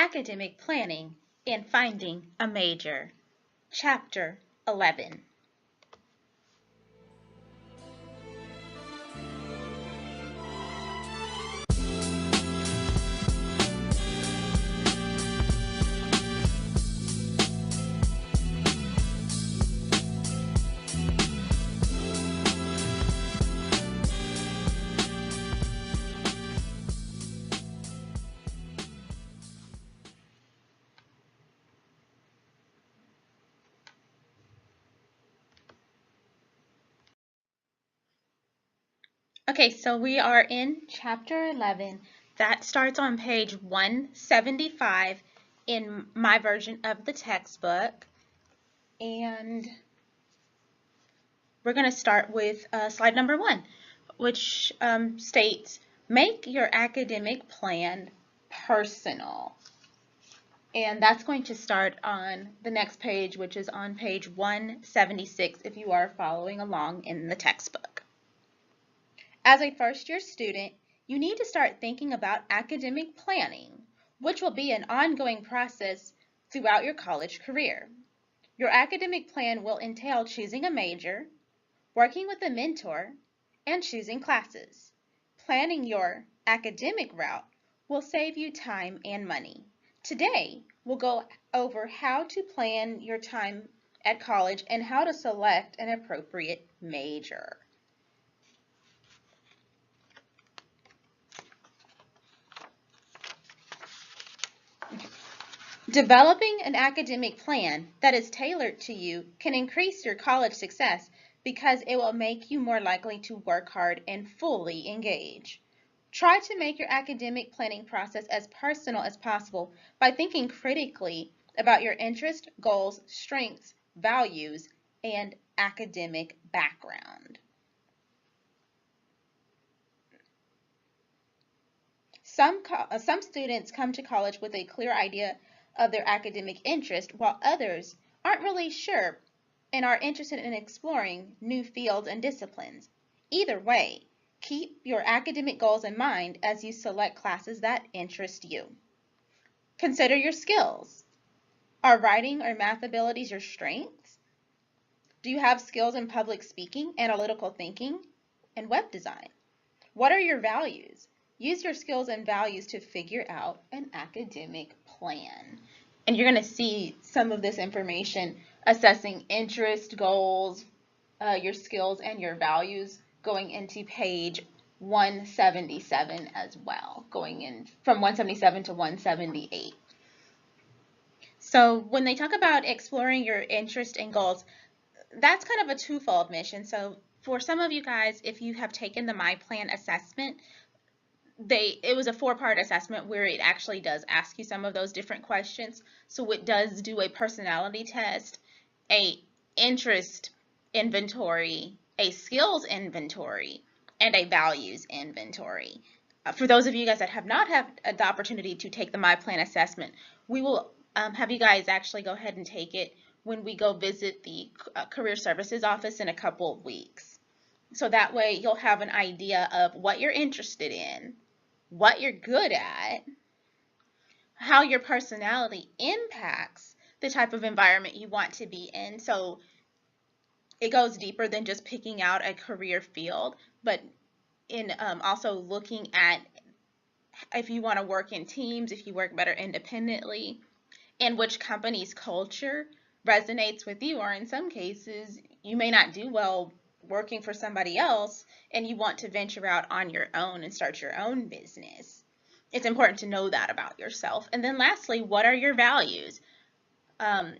Academic Planning and Finding a Major, Chapter 11. Okay, so we are in Chapter 11. That starts on page 175 in my version of the textbook. And we're going to start with slide number 1, which states, make your academic plan personal. And that's going to start on the next page, which is on page 176 if you are following along in the textbook. As a first-year student, you need to start thinking about academic planning, which will be an ongoing process throughout your college career. Your academic plan will entail choosing a major, working with a mentor, and choosing classes. Planning your academic route will save you time and money. Today, we'll go over how to plan your time at college and how to select an appropriate major. Developing an academic plan that is tailored to you can increase your college success because it will make you more likely to work hard and fully engage. Try to make your academic planning process as personal as possible by thinking critically about your interests, goals, strengths, values, and academic background. Some students come to college with a clear idea of their academic interest, while others aren't really sure and are interested in exploring new fields and disciplines. Either way, keep your academic goals in mind as you select classes that interest you. Consider your skills. Are writing or math abilities your strengths? Do you have skills in public speaking, analytical thinking, and web design? What are your values? Use your skills and values to figure out an academic plan. And you're going to see some of this information assessing interest, goals, your skills, and your values going into page 177 as well, going in from 177 to 178. So when they talk about exploring your interest and goals, that's kind of a twofold mission. So for some of you guys, if you have taken the My Plan assessment, it was a 4-part assessment where it actually does ask you some of those different questions. So it does do a personality test, a interest inventory, a skills inventory, and a values inventory. For those of you guys that have not had the opportunity to take the My Plan assessment, we will have you guys actually go ahead and take it when we go visit the Career Services office in a couple of weeks. So that way you'll have an idea of what you're interested in, what you're good at, how your personality impacts the type of environment you want to be in. So it goes deeper than just picking out a career field, but in also looking at if you want to work in teams, if you work better independently, and which company's culture resonates with you, or in some cases, you may not do well working for somebody else and you want to venture out on your own and start your own business. It's important to know that about yourself. And then lastly, what are your values? And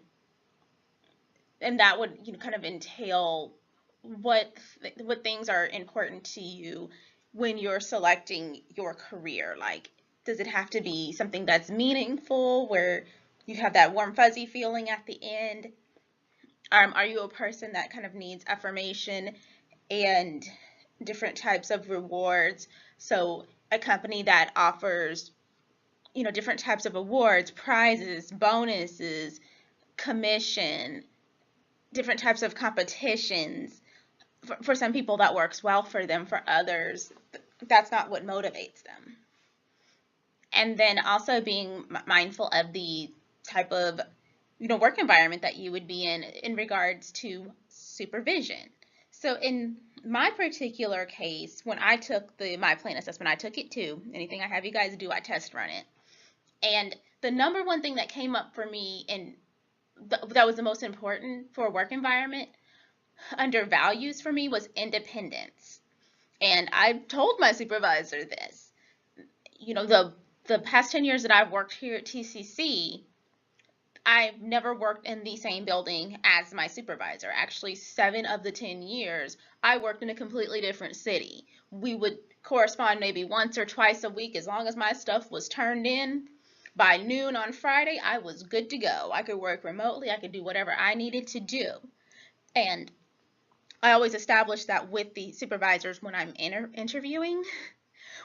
that would kind of entail what things are important to you when you're selecting your career. Like, does it have to be something that's meaningful, where you have that warm fuzzy feeling at the end? Are you a person that kind of needs affirmation and different types of rewards? So a company that offers, different types of awards, prizes, bonuses, commission, different types of competitions. For some people that works well for them. For others, that's not what motivates them. And then also being mindful of the type of work environment that you would be in regards to supervision. So in my particular case, when I took my plan assessment, I took it too. Anything I have you guys do, I test run it. And the number one thing that came up for me, and that was the most important for a work environment under values for me, was independence. And I told my supervisor this. The past 10 years that I've worked here at TCC, I've never worked in the same building as my supervisor. Actually, 7 of the 10 years, I worked in a completely different city. We would correspond maybe once or twice a week. As long as my stuff was turned in by noon on Friday, I was good to go. I could work remotely. I could do whatever I needed to do. And I always establish that with the supervisors when I'm interviewing,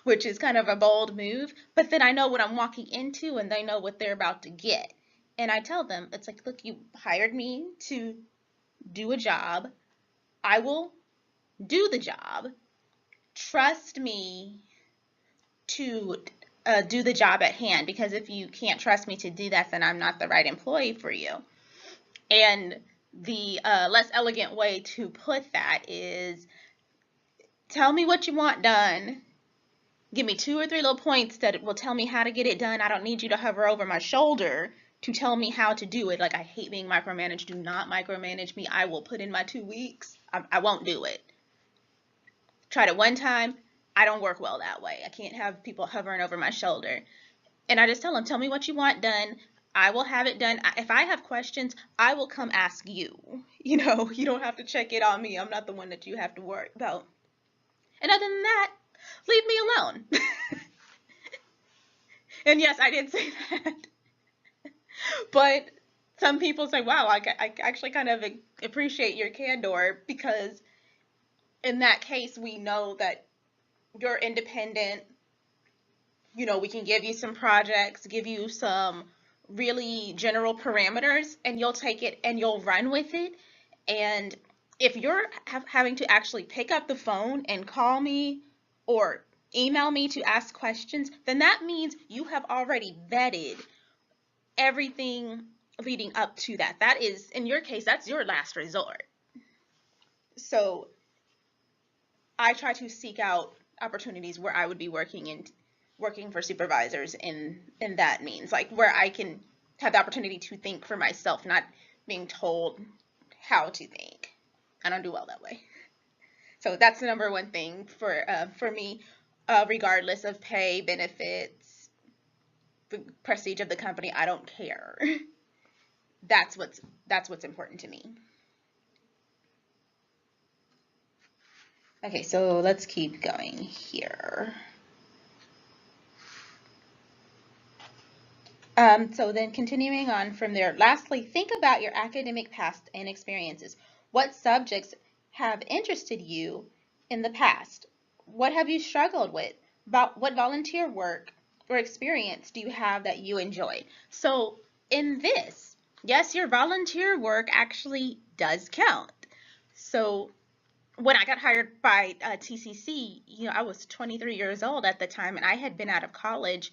which is kind of a bold move, but then I know what I'm walking into and they know what they're about to get. And I tell them, it's like, look, you hired me to do a job. I will do the job. Trust me to do the job at hand, because if you can't trust me to do that, then I'm not the right employee for you. And the less elegant way to put that is, tell me what you want done. Give me 2 or 3 little points that will tell me how to get it done. I don't need you to hover over my shoulder to tell me how to do it. Like, I hate being micromanaged. Do not micromanage me. I will put in my 2 weeks. I won't do it. Tried it one time. I don't work well that way. I can't have people hovering over my shoulder. And I just tell them, tell me what you want done. I will have it done. If I have questions, I will come ask you. You don't have to check it on me. I'm not the one that you have to worry about. And other than that, leave me alone. And yes, I did say that. But some people say, wow, I actually kind of appreciate your candor, because in that case, we know that you're independent. We can give you some projects, give you some really general parameters, and you'll take it and you'll run with it. And if you're having to actually pick up the phone and call me or email me to ask questions, then that means you have already vetted everything leading up to that. That is, in your case, that's your last resort. So I try to seek out opportunities where I would be working for supervisors in that means, like where I can have the opportunity to think for myself, not being told how to think. I don't do well that way. So that's the number one thing for me, regardless of pay, benefits, the prestige of the company. I don't care. That's what's important to me. Okay, so let's keep going here. So then continuing on from there, lastly, think about your academic past and experiences. What subjects have interested you in the past? What have you struggled with? What volunteer work or experience do you have that you enjoy? So in this, yes, your volunteer work actually does count. So when I got hired by TCC, I was 23 years old at the time, and I had been out of college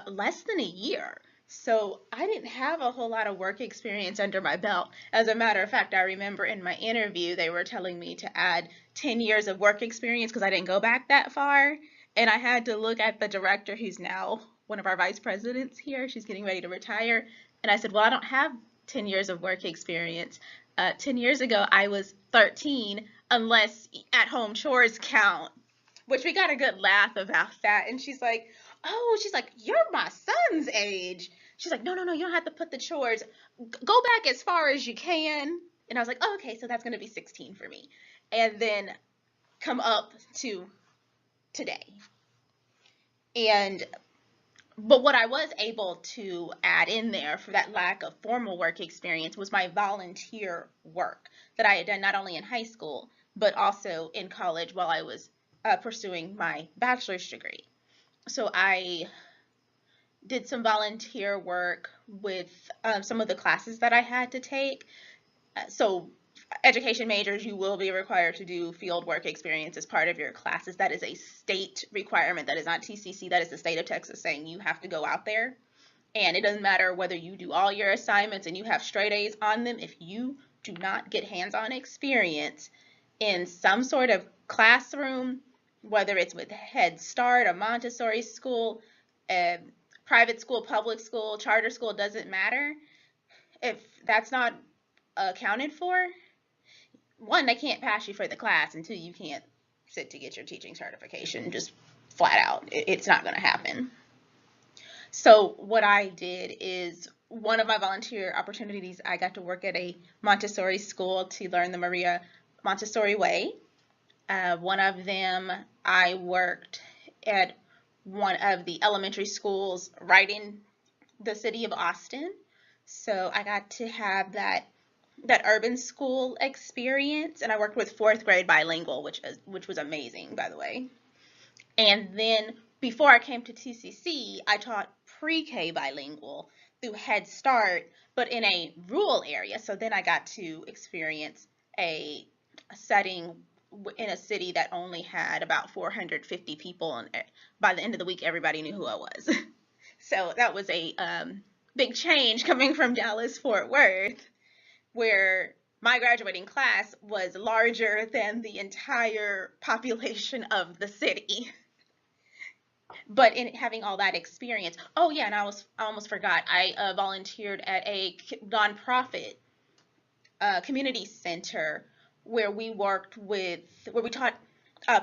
less than a year. So I didn't have a whole lot of work experience under my belt. As a matter of fact, I remember in my interview, they were telling me to add 10 years of work experience because I didn't go back that far. And I had to look at the director, who's now one of our vice presidents here. She's getting ready to retire. And I said, well, I don't have 10 years of work experience. 10 years ago, I was 13, unless at-home chores count, which we got a good laugh about that. And she's like, oh, you're my son's age. She's like, no, you don't have to put the chores. Go back as far as you can. And I was like, oh, okay, so that's going to be 16 for me. And then come up to today. But what I was able to add in there for that lack of formal work experience was my volunteer work that I had done not only in high school, but also in college while I was pursuing my bachelor's degree. So I did some volunteer work with some of the classes that I had to take. So education majors, you will be required to do field work experience as part of your classes. That is a state requirement. That is not TCC. That is the state of Texas saying you have to go out there. And it doesn't matter whether you do all your assignments and you have straight A's on them. If you do not get hands-on experience in some sort of classroom, whether it's with Head Start, a Montessori school, a private school, public school, charter school, doesn't matter. If that's not accounted for, one, they can't pass you for the class, and two, you can't sit to get your teaching certification. Just flat out, it's not going to happen. So what I did is, one of my volunteer opportunities, I got to work at a Montessori school to learn the Maria Montessori way. One of them, I worked at one of the elementary schools right in the city of Austin. So I got to have that urban school experience, and I worked with 4th grade bilingual, which was amazing, by the way. And then before I came to TCC, I taught pre-K bilingual through Head Start, but in a rural area. So then I got to experience a setting in a city that only had about 450 people, and by the end of the week, everybody knew who I was. So that was a big change coming from Dallas-Fort Worth, where my graduating class was larger than the entire population of the city. But in having all that experience, oh yeah, and I almost forgot, I volunteered at a nonprofit community center where we taught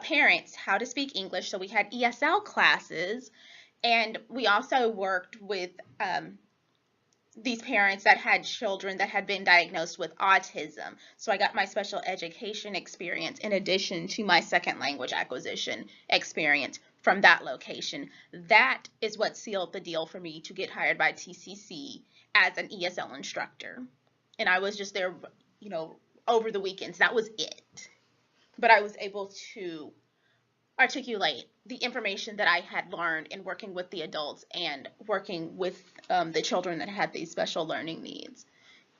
parents how to speak English. So we had ESL classes, and we also worked with these parents that had children that had been diagnosed with autism. So I got my special education experience in addition to my second language acquisition experience from that location. That is what sealed the deal for me to get hired by TCC as an ESL instructor. And I was just there, over the weekends. That was it. But I was able to articulate the information that I had learned in working with the adults and working with the children that had these special learning needs.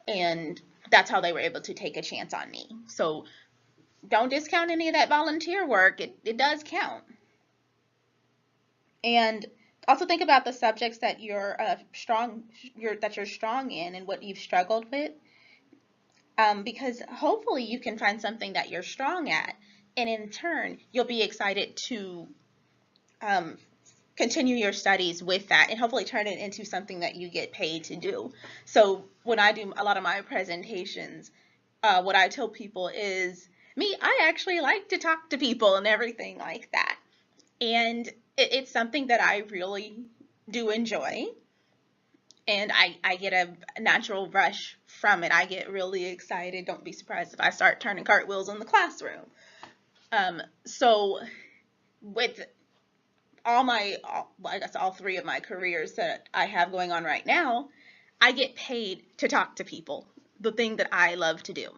And that's how they were able to take a chance on me. So don't discount any of that volunteer work. It does count. And also think about the subjects that you're strong in and what you've struggled with. Because hopefully you can find something that you're strong at, and in turn you'll be excited to continue your studies with that and hopefully turn it into something that you get paid to do. So when I do a lot of my presentations, what I tell people is, I actually like to talk to people and everything like that. And it's something that I really do enjoy. And I get a natural rush from it. I get really excited. Don't be surprised if I start turning cartwheels in the classroom. So with all 3 of my careers that I have going on right now, I get paid to talk to people, the thing that I love to do.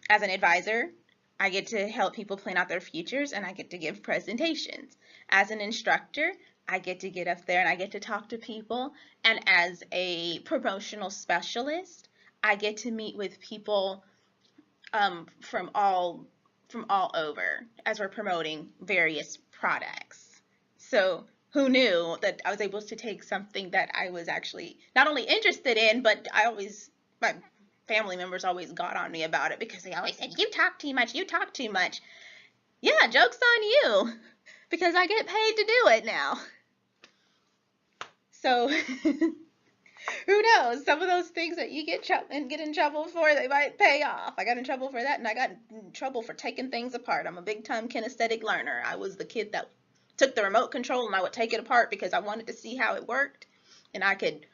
As an advisor, I get to help people plan out their futures, and I get to give presentations. As an instructor, I get to get up there and I get to talk to people. And as a promotional specialist, I get to meet with people from all over as we're promoting various products. So who knew that I was able to take something that I was actually not only interested in, but my family members always got on me about it because they always said, you talk too much, you talk too much. Yeah, joke's on you, because I get paid to do it now. So who knows? Some of those things that you get in trouble for, they might pay off. I got in trouble for that, and I got in trouble for taking things apart. I'm a big-time kinesthetic learner. I was the kid that took the remote control and I would take it apart because I wanted to see how it worked, and I could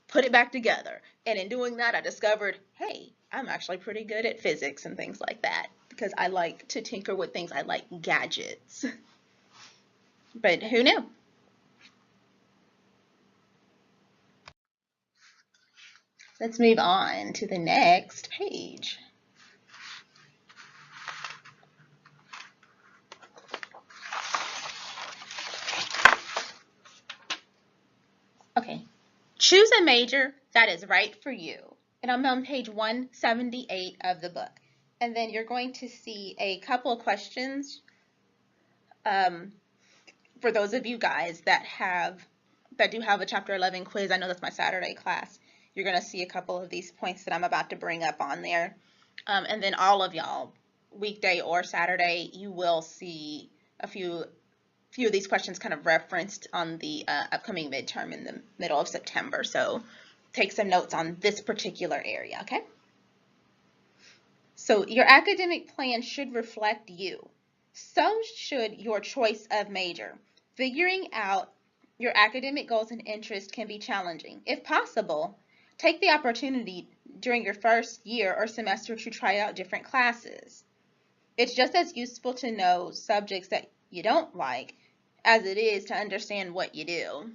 put it back together. And in doing that, I discovered, hey, I'm actually pretty good at physics and things like that because I like to tinker with things. I like gadgets. But who knew? Let's move on to the next page. Okay, choose a major that is right for you. And I'm on page 178 of the book. And then you're going to see a couple of questions for those of you guys that do have a Chapter 11 quiz. I know that's my Saturday class. You're going to see a couple of these points that I'm about to bring up on there. And then all of y'all, weekday or Saturday, you will see a few of these questions kind of referenced on the upcoming midterm in the middle of September. So take some notes on this particular area, okay? So your academic plan should reflect you. So should your choice of major. Figuring out your academic goals and interests can be challenging. If possible, take the opportunity during your first year or semester to try out different classes. It's just as useful to know subjects that you don't like as it is to understand what you do.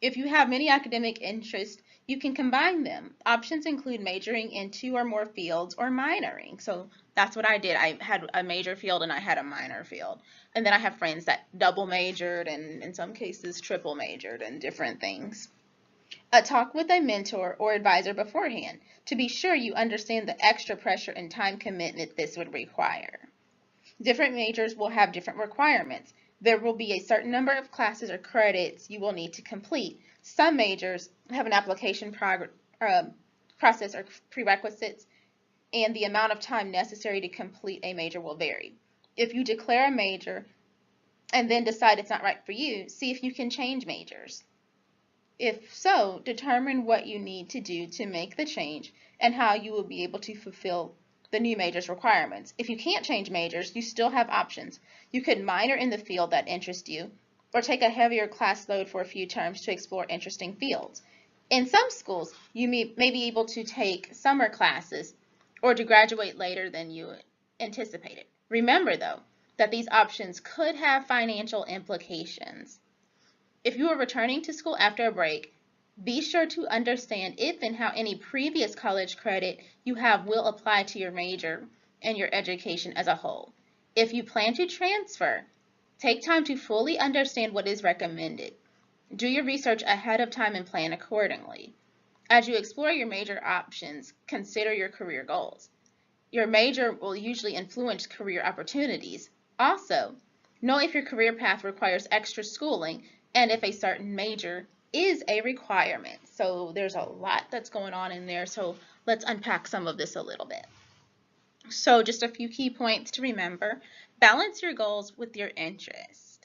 If you have many academic interests, you can combine them. Options include majoring in 2 or more fields or minoring. So that's what I did. I had a major field and I had a minor field. And then I have friends that double majored and in some cases triple majored in different things. Talk with a mentor or advisor beforehand to be sure you understand the extra pressure and time commitment this would require. Different majors will have different requirements. There will be a certain number of classes or credits you will need to complete. Some majors have an application process or prerequisites, and the amount of time necessary to complete a major will vary. If you declare a major and then decide it's not right for you, see if you can change majors. If so, determine what you need to do to make the change and how you will be able to fulfill the new major's requirements. If you can't change majors, you still have options. You could minor in the field that interests you, or take a heavier class load for a few terms to explore interesting fields. In some schools, you may be able to take summer classes or to graduate later than you anticipated. Remember, though, that these options could have financial implications. If you are returning to school after a break, be sure to understand if and how any previous college credit you have will apply to your major and your education as a whole. If you plan to transfer, take time to fully understand what is recommended. Do your research ahead of time and plan accordingly. As you explore your major options, consider your career goals. Your major will usually influence career opportunities. Also, know if your career path requires extra schooling and if a certain major is a requirement. So there's a lot that's going on in there, so let's unpack some of this a little bit. So just a few key points to remember. Balance your goals with your interest.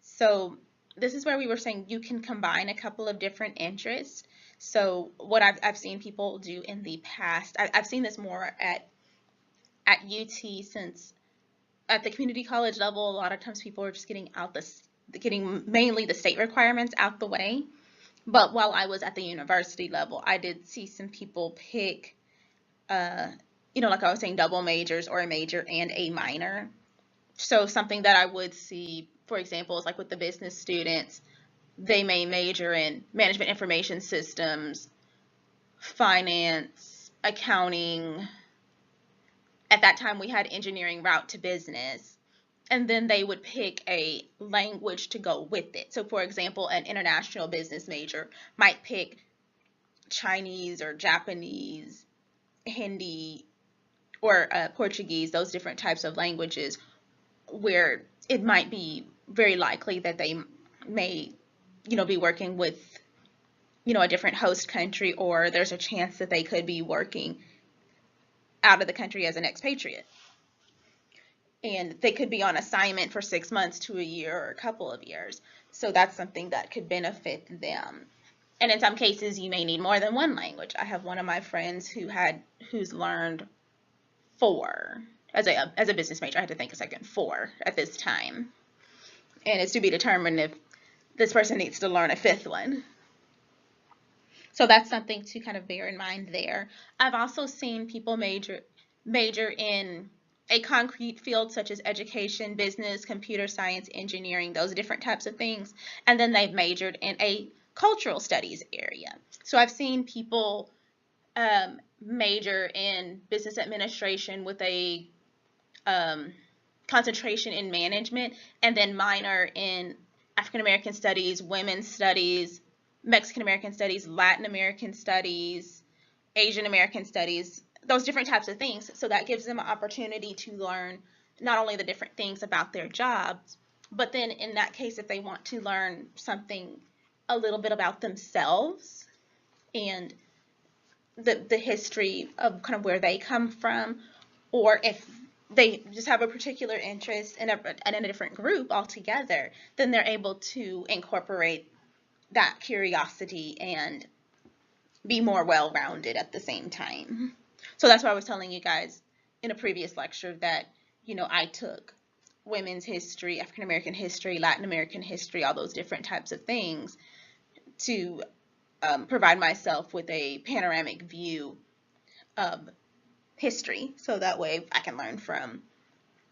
So this is where we were saying you can combine a couple of different interests. So what I've seen people do in the past, I've seen this more at UT, since at the community college level, a lot of times people are just getting mainly the state requirements out the way. But while I was at the university level, I did see some people pick, like I was saying, double majors or a major and a minor. So something that I would see, for example, is like with the business students, they may major in management information systems, finance, accounting. At that time, we had engineering route to business. And then they would pick a language to go with it. So for example, an international business major might pick Chinese or Japanese, Hindi, or Portuguese, those different types of languages, where it might be very likely that they may, be working with, a different host country, or there's a chance that they could be working out of the country as an expatriate. And they could be on assignment for 6 months to a year or a couple of years. So that's something that could benefit them. And in some cases, you may need more than one language. I have one of my friends who's learned 4 as a business major. I had to think a second, 4 at this time. And it's to be determined if this person needs to learn a 5th one. So that's something to kind of bear in mind there. I've also seen people major in a concrete field such as education, business, computer science, engineering, those different types of things, and then they've majored in a cultural studies area. So I've seen people major in business administration with a concentration in management, and then minor in African American studies, women's studies, Mexican American studies, Latin American studies, Asian American studies, those different types of things. So that gives them an opportunity to learn not only the different things about their jobs, but then in that case, if they want to learn something a little bit about themselves and the history of kind of where they come from, or if they just have a particular interest in a different group altogether, then they're able to incorporate that curiosity and be more well-rounded at the same time. So that's why I was telling you guys in a previous lecture that, you know, I took women's history, African American history, Latin American history, all those different types of things to provide myself with a panoramic view of history, so that way I can learn from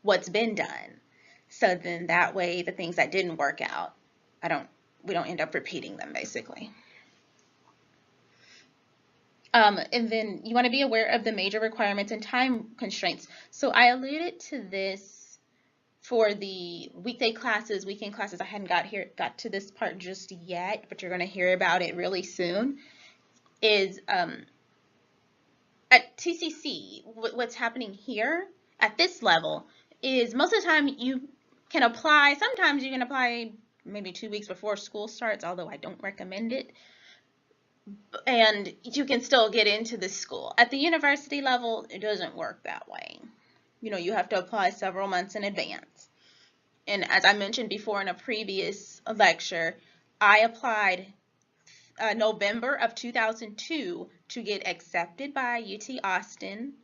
what's been done. So then that way the things that didn't work out, we don't end up repeating them, basically. And then you want to be aware of the major requirements and time constraints. So I alluded to this for the weekday classes, weekend classes. I hadn't got to this part just yet, but you're going to hear about it really soon. Is at TCC, what's happening here at this level is most of the time you can apply. Sometimes you can apply maybe 2 weeks before school starts, although I don't recommend it. And you can still get into the school. At the university level, it doesn't work that way. You know, you have to apply several months in advance. And as I mentioned before in a previous lecture, I applied November of 2002 to get accepted by UT Austin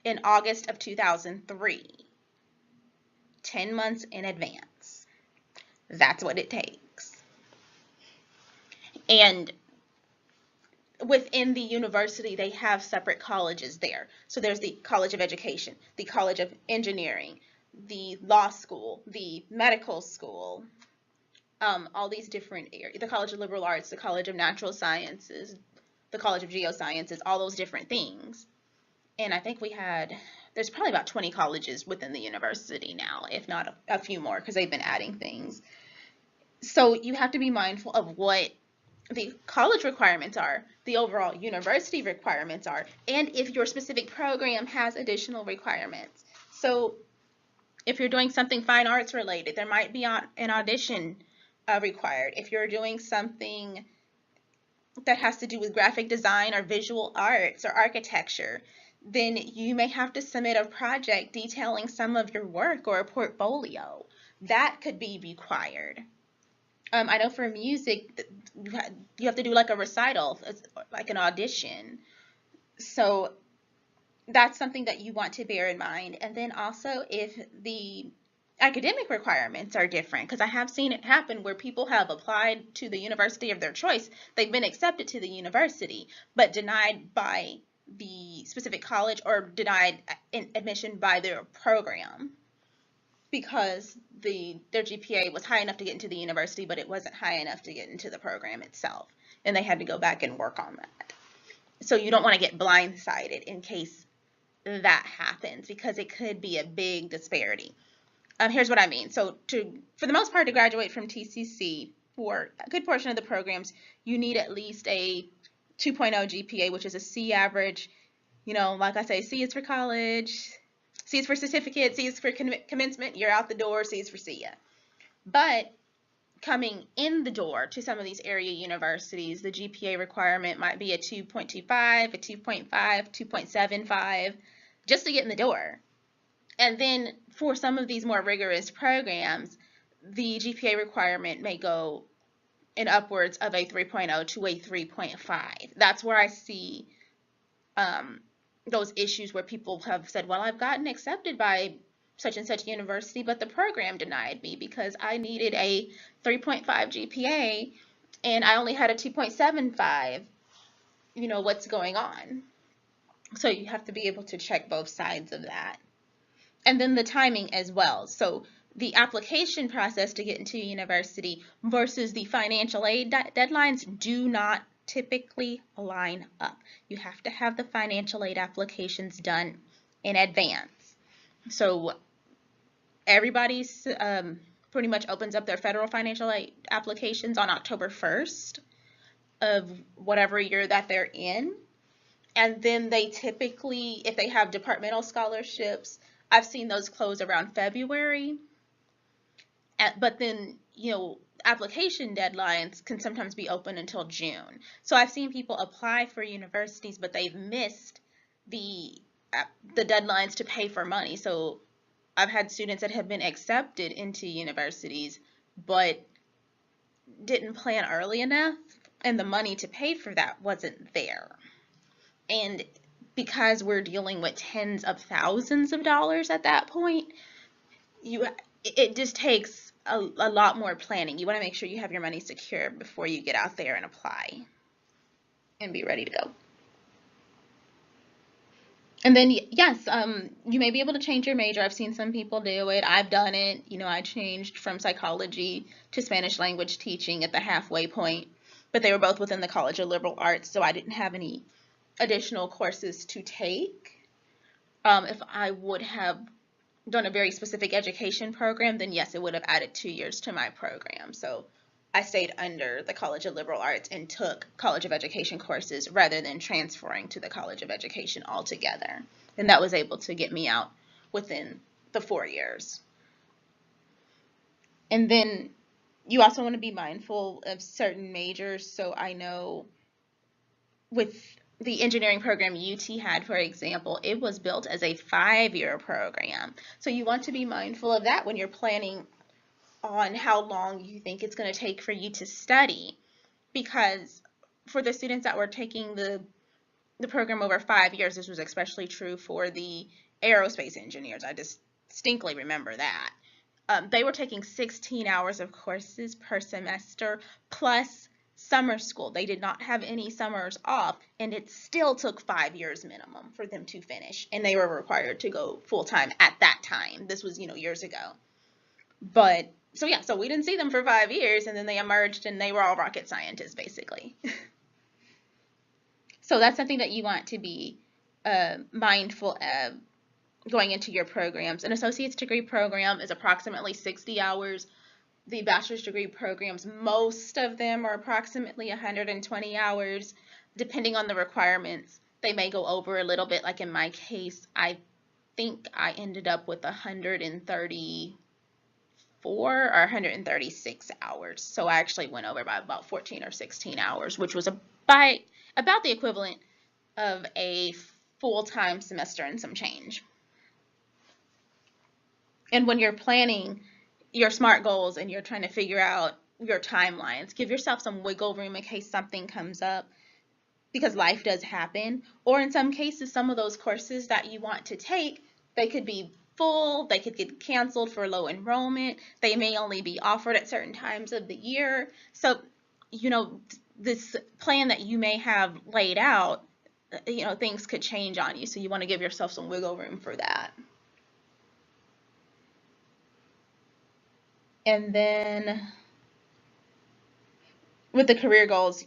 in August of 2003. 10 months in advance. That's what it takes. And within the university, they have separate colleges there. So there's the College of Education, the College of Engineering, the law school, the medical school, all these different areas, the College of Liberal Arts, the College of Natural Sciences, the College of Geosciences, all those different things. And I think there's probably about 20 colleges within the university now, if not a few more, because they've been adding things. So you have to be mindful of what the college requirements are, the overall university requirements are, and if your specific program has additional requirements. So if you're doing something fine arts related, there might be an audition required. If you're doing something that has to do with graphic design or visual arts or architecture, then you may have to submit a project detailing some of your work or a portfolio. That could be required. I know for music, you have to do like a recital, like an audition. So that's something that you want to bear in mind. And then also if the academic requirements are different, because I have seen it happen where people have applied to the university of their choice. They've been accepted to the university, but denied by the specific college or denied admission by their program because their GPA was high enough to get into the university, but it wasn't high enough to get into the program itself. And they had to go back and work on that. So you don't want to get blindsided in case that happens, because it could be a big disparity. Here's what I mean. So for the most part, to graduate from TCC, for a good portion of the programs, you need at least a 2.0 GPA, which is a C average. You know, like I say, C is for college, C is for certificate, C is for commencement, you're out the door, C is for SIA. But coming in the door to some of these area universities, the GPA requirement might be a 2.25, a 2.5, 2.75, just to get in the door. And then for some of these more rigorous programs, the GPA requirement may go in upwards of a 3.0 to a 3.5. That's where I see those issues where people have said, well, I've gotten accepted by such and such university, but the program denied me because I needed a 3.5 GPA and I only had a 2.75. You know, what's going on? So you have to be able to check both sides of that. And then the timing as well. So the application process to get into a university versus the financial aid deadlines do not typically line up. You have to have the financial aid applications done in advance. So everybody's pretty much opens up their federal financial aid applications on October 1st of whatever year that they're in. And then they typically, if they have departmental scholarships, I've seen those close around February. But then, application deadlines can sometimes be open until June. So I've seen people apply for universities, but they've missed the the deadlines to pay for money. So I've had students that have been accepted into universities, but didn't plan early enough, and the money to pay for that wasn't there. And because we're dealing with tens of thousands of dollars at that point, it just takes a lot more planning. You want to make sure you have your money secure before you get out there and apply and be ready to go. And then, yes, you may be able to change your major. I've seen some people do it. I've done it. I changed from psychology to Spanish language teaching at the halfway point, but they were both within the College of Liberal Arts, so I didn't have any additional courses to take. If I would have done a very specific education program, then yes, it would have added 2 years to my program. So I stayed under the College of Liberal Arts and took College of Education courses rather than transferring to the College of Education altogether. And that was able to get me out within the 4 years. And then you also want to be mindful of certain majors. So I know with the engineering program UT had, for example, it was built as a 5-year program. So you want to be mindful of that when you're planning on how long you think it's going to take for you to study. Because for the students that were taking the program over 5 years, this was especially true for the aerospace engineers. I distinctly remember that. They were taking 16 hours of courses per semester plus summer school. They did not have any summers off, and it still took 5 years minimum for them to finish, and they were required to go full-time at that time. This was, years ago. But so we didn't see them for 5 years, and then they emerged and they were all rocket scientists basically. So that's something that you want to be mindful of going into your programs. An associate's degree program is approximately 60 hours. The bachelor's degree programs, most of them are approximately 120 hours. Depending on the requirements, they may go over a little bit. Like in my case, I think I ended up with 134 or 136 hours. So I actually went over by about 14 or 16 hours, which was about the equivalent of a full-time semester and some change. And when you're planning your SMART goals and you're trying to figure out your timelines, give yourself some wiggle room in case something comes up, because life does happen. Or in some cases, some of those courses that you want to take, they could be full, they could get canceled for low enrollment, they may only be offered at certain times of the year. So, this plan that you may have laid out, things could change on you. So you want to give yourself some wiggle room for that. And then with the career goals,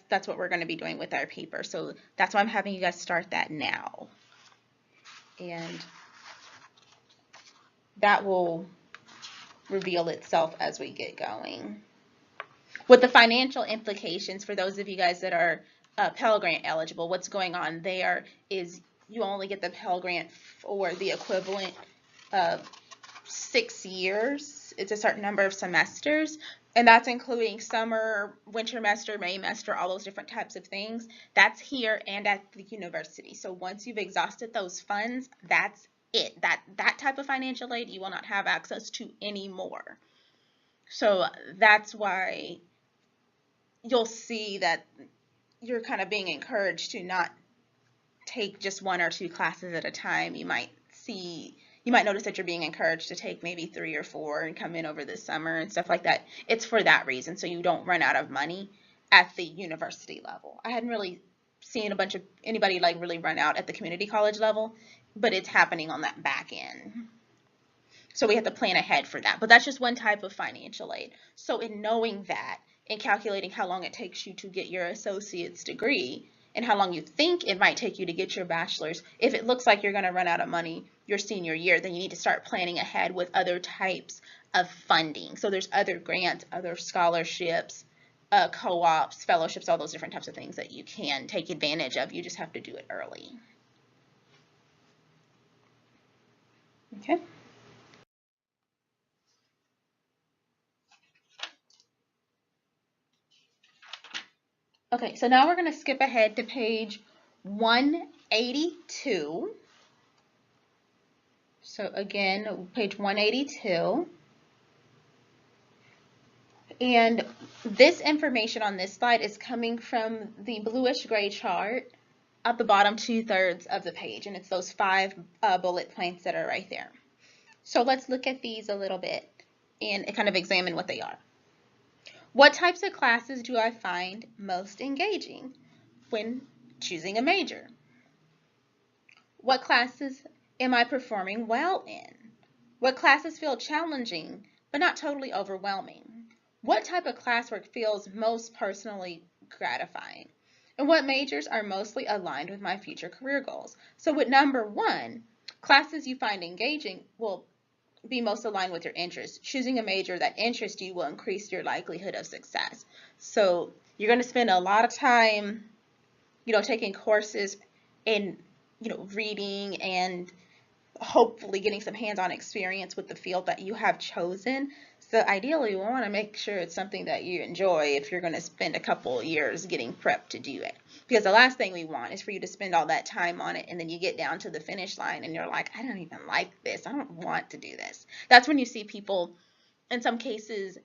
that's what we're going to be doing with our paper. So that's why I'm having you guys start that now. And that will reveal itself as we get going. With the financial implications, for those of you guys that are Pell Grant eligible, what's going on there is you only get the Pell Grant for the equivalent of 6 years. It's a certain number of semesters, and that's including summer, winter semester, May semester, all those different types of things. That's here and at the university. So once you've exhausted those funds, that's it. That type of financial aid you will not have access to anymore. So that's why you'll see that you're kind of being encouraged to not take just 1 or 2 classes at a time. You might notice that you're being encouraged to take maybe 3 or 4 and come in over the summer and stuff like that. It's for that reason, so you don't run out of money at the university level. I hadn't really seen anybody like really run out at the community college level, but it's happening on that back end. So we have to plan ahead for that. But that's just one type of financial aid. So in knowing that and calculating how long it takes you to get your associate's degree and how long you think it might take you to get your bachelor's, if it looks like you're going to run out of money your senior year, then you need to start planning ahead with other types of funding. So there's other grants, other scholarships, co-ops, fellowships, all those different types of things that you can take advantage of. You just have to do it early. Okay. Okay, so now we're going to skip ahead to page 182. So again, page 182. And this information on this slide is coming from the bluish gray chart at the bottom 2/3 of the page, and it's those 5 bullet points that are right there. So let's look at these a little bit and kind of examine what they are. What types of classes do I find most engaging when choosing a major? What classes am I performing well in? What classes feel challenging but not totally overwhelming? What type of classwork feels most personally gratifying? And what majors are mostly aligned with my future career goals? So with number 1, classes you find engaging will be most aligned with your interests. Choosing a major that interests you will increase your likelihood of success. So you're going to spend a lot of time, taking courses in, reading and hopefully getting some hands-on experience with the field that you have chosen. So ideally, we want to make sure it's something that you enjoy if you're going to spend a couple years getting prepped to do it. Because the last thing we want is for you to spend all that time on it and then you get down to the finish line and you're like, I don't even like this. I don't want to do this. That's when you see people, in some cases,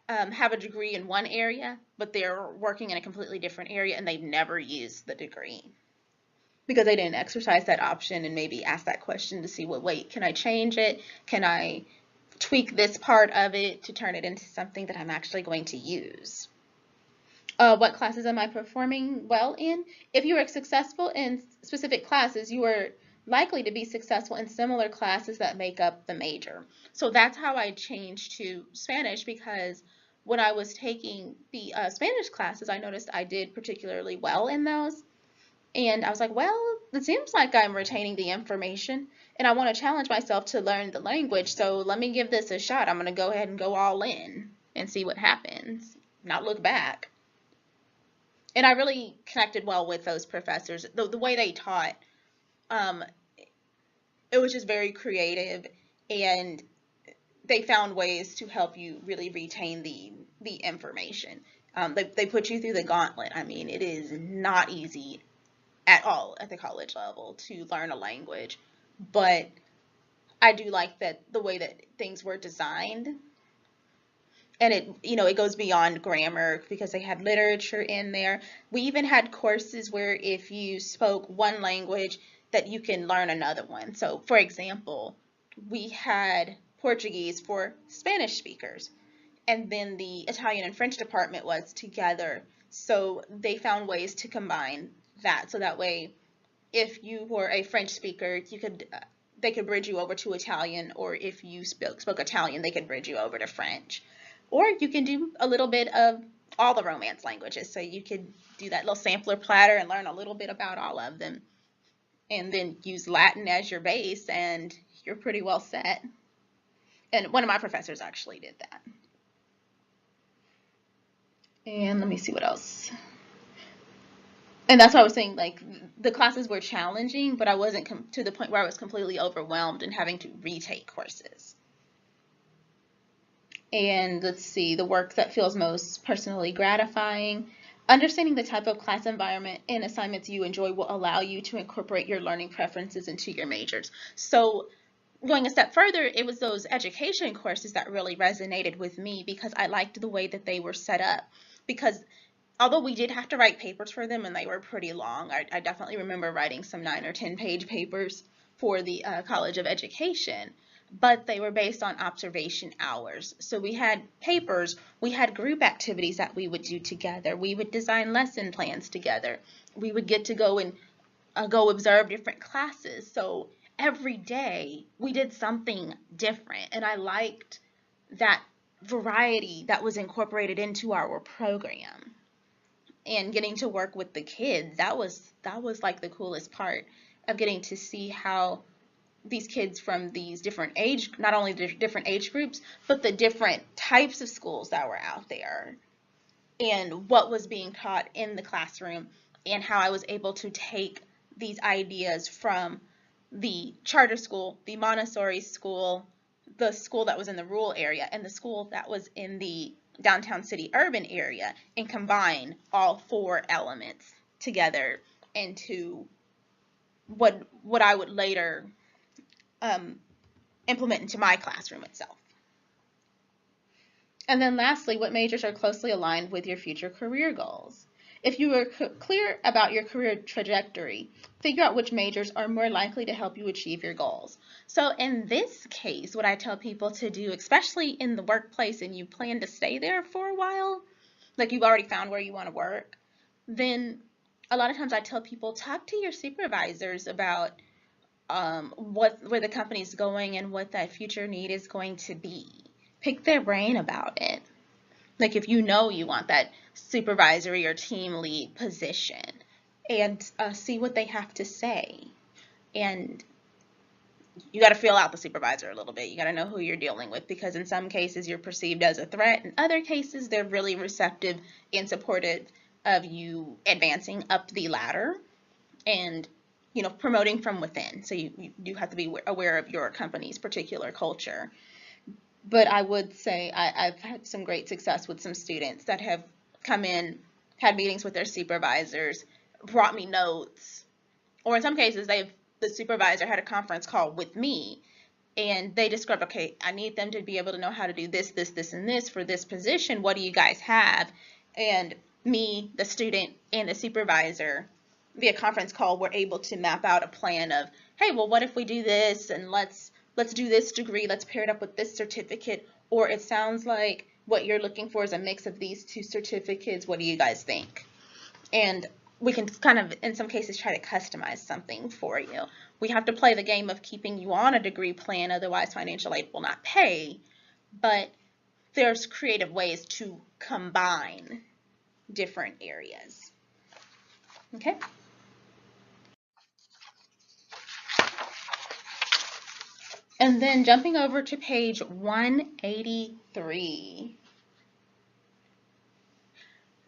have a degree in one area, but they're working in a completely different area and they've never used the degree because they didn't exercise that option and maybe ask that question to see, well, wait, can I change it? Can I tweak this part of it to turn it into something that I'm actually going to use? What classes am I performing well in? If you are successful in specific classes, you are likely to be successful in similar classes that make up the major. So that's how I changed to Spanish, because when I was taking the Spanish classes, I noticed I did particularly well in those. And I was like, well, it seems like I'm retaining the information and I want to challenge myself to learn the language. So let me give this a shot. I'm going to go ahead and go all in and see what happens, not look back. And I really connected well with those professors. The way they taught, it was just very creative, and they found ways to help you really retain the information. They put you through the gauntlet. I mean, it is not easy at all at the college level to learn a language, but I do like that the way that things were designed, and it goes beyond grammar because they had literature in there. We even had courses where if you spoke one language that you can learn another one. So for example, we had Portuguese for Spanish speakers, and then the Italian and French department was together. So they found ways to combine that, so that way if you were a French speaker, they could bridge you over to Italian, or if you spoke Italian, they could bridge you over to French. Or you can do a little bit of all the Romance languages. So you could do that little sampler platter and learn a little bit about all of them, and then use Latin as your base, and you're pretty well set. And one of my professors actually did that. And let me see what else. And that's why I was saying, like, the classes were challenging, but I wasn't to the point where I was completely overwhelmed and having to retake courses. And let's see, the work that feels most personally gratifying. Understanding the type of class environment and assignments you enjoy will allow you to incorporate your learning preferences into your majors. So going a step further, it was those education courses that really resonated with me because I liked the way that they were set up. Because although we did have to write papers for them and they were pretty long, I definitely remember writing some 9 or 10 page papers for the College of Education, but they were based on observation hours. So we had papers, we had group activities that we would do together, we would design lesson plans together, we would get to go and go observe different classes. So every day we did something different, and I liked that variety that was incorporated into our program. And getting to work with the kids, that was like the coolest part of getting to see how these kids from these different not only the different age groups, but the different types of schools that were out there. and what was being taught in the classroom, and how I was able to take these ideas from the charter school, the Montessori school, the school that was in the rural area, and the school that was in the downtown city urban area, and combine all four elements together into what I would later implement into my classroom itself. And then lastly, what majors are closely aligned with your future career goals? If you are clear about your career trajectory, figure out which majors are more likely to help you achieve your goals. So in this case, what I tell people to do, especially in the workplace and you plan to stay there for a while, like you've already found where you want to work, then a lot of times I tell people, talk to your supervisors about where the company's going and what that future need is going to be. Pick their brain about it. Like if you know you want that supervisory or team lead position, and see what they have to say. And you got to feel out the supervisor a little bit. You got to know who you're dealing with, because in some cases you're perceived as a threat. In other cases, they're really receptive and supportive of you advancing up the ladder and, you know, promoting from within. So you do have to be aware of your company's particular culture. But I would say I've had some great success with some students that have come in, had meetings with their supervisors, brought me notes, or in some cases the supervisor had a conference call with me, and they described, okay, I need them to be able to know how to do this, this, this, and this for this position. What do you guys have? And me, the student, and the supervisor via conference call were able to map out a plan of, hey, well, what if we do this, and let's do this degree, let's pair it up with this certificate, or it sounds like what you're looking for is a mix of these two certificates. What do you guys think? And we can kind of, in some cases, try to customize something for you. We have to play the game of keeping you on a degree plan, otherwise financial aid will not pay, but there's creative ways to combine different areas. Okay? And then jumping over to page 183.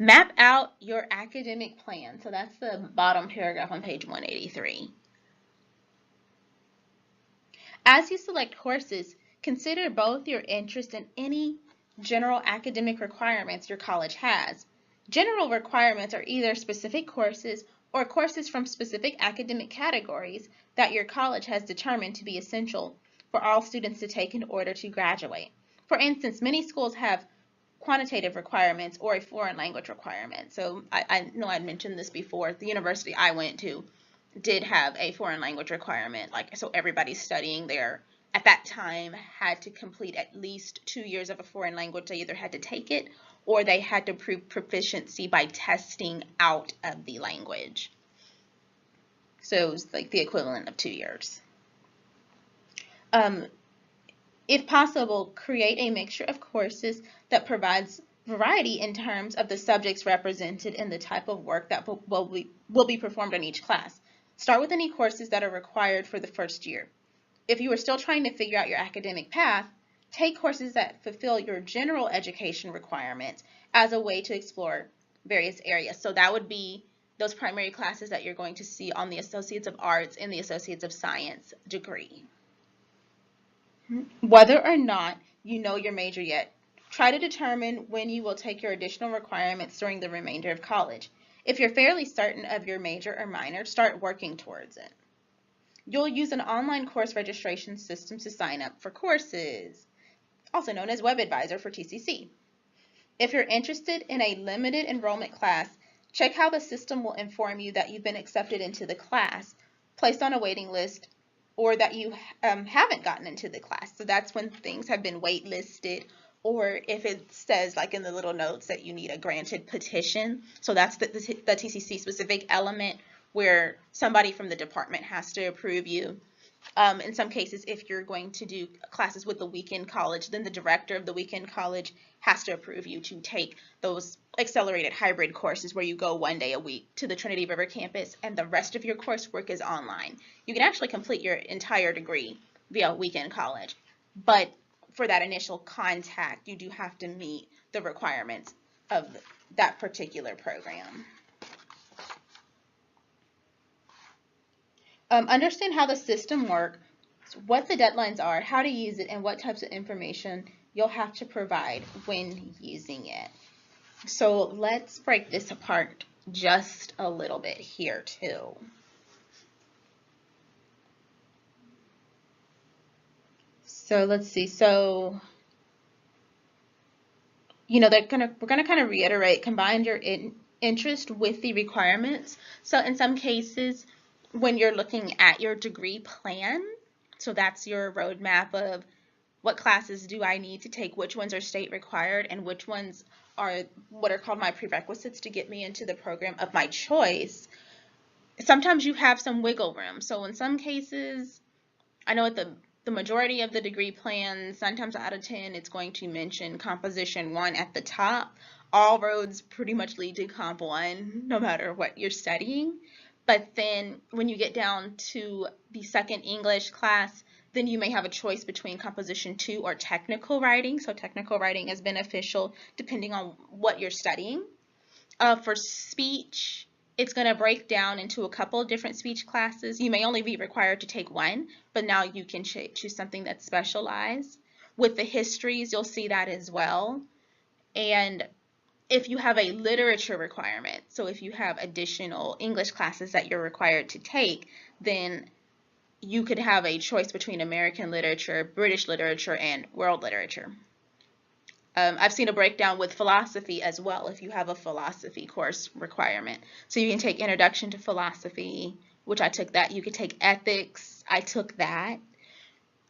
Map out your academic plan. So that's the bottom paragraph on page 183. As you select courses, consider both your interest in any general academic requirements your college has. General requirements are either specific courses or courses from specific academic categories that your college has determined to be essential for all students to take in order to graduate. For instance, many schools have quantitative requirements or a foreign language requirement. So I know I'd mentioned this before. The university I went to did have a foreign language requirement. Like, so everybody studying there at that time had to complete at least 2 years of a foreign language. They either had to take it or they had to prove proficiency by testing out of the language. So it was like the equivalent of 2 years. If possible, create a mixture of courses that provides variety in terms of the subjects represented and the type of work that will be performed in each class. Start with any courses that are required for the first year. If you are still trying to figure out your academic path, take courses that fulfill your general education requirements as a way to explore various areas. So that would be those primary classes that you're going to see on the Associates of Arts and the Associates of Science degree. Whether or not you know your major yet, try to determine when you will take your additional requirements during the remainder of college. If you're fairly certain of your major or minor, start working towards it. You'll use an online course registration system to sign up for courses, also known as WebAdvisor for TCC. If you're interested in a limited enrollment class, check how the system will inform you that you've been accepted into the class, placed on a waiting list, or that you haven't gotten into the class. So that's when things have been waitlisted, or if it says like in the little notes that you need a granted petition. So that's the TCC specific element where somebody from the department has to approve you. In some cases, if you're going to do classes with the weekend college, then the director of the weekend college has to approve you to take those accelerated hybrid courses where you go 1 day a week to the Trinity River campus and the rest of your coursework is online. You can actually complete your entire degree via weekend college, but for that initial contact, you do have to meet the requirements of that particular program. Understand how the system works, what the deadlines are, how to use it, and what types of information you'll have to provide when using it. So let's break this apart just a little bit here too. So let's see. So, you know, we're gonna kind of reiterate, combine your interest with the requirements. So in some cases, when you're looking at your degree plan, so that's your roadmap of what classes do I need to take, which ones are state required, and which ones are what are called my prerequisites to get me into the program of my choice. Sometimes you have some wiggle room. So in some cases, I know at the majority of the degree plans, 9 times out of 10, it's going to mention Composition 1 at the top. All roads pretty much lead to Comp 1, no matter what you're studying. But then when you get down to the second English class, then you may have a choice between Composition 2 or technical writing. So technical writing is beneficial depending on what you're studying. For speech, it's going to break down into a couple of different speech classes. You may only be required to take one, but now you can choose something that's specialized. With the histories, you'll see that as well. And if you have a literature requirement, so if you have additional English classes that you're required to take, then you could have a choice between American literature, British literature, and world literature. I've seen a breakdown with philosophy as well if you have a philosophy course requirement. So you can take Introduction to Philosophy, which I took that. You could take Ethics. I took that.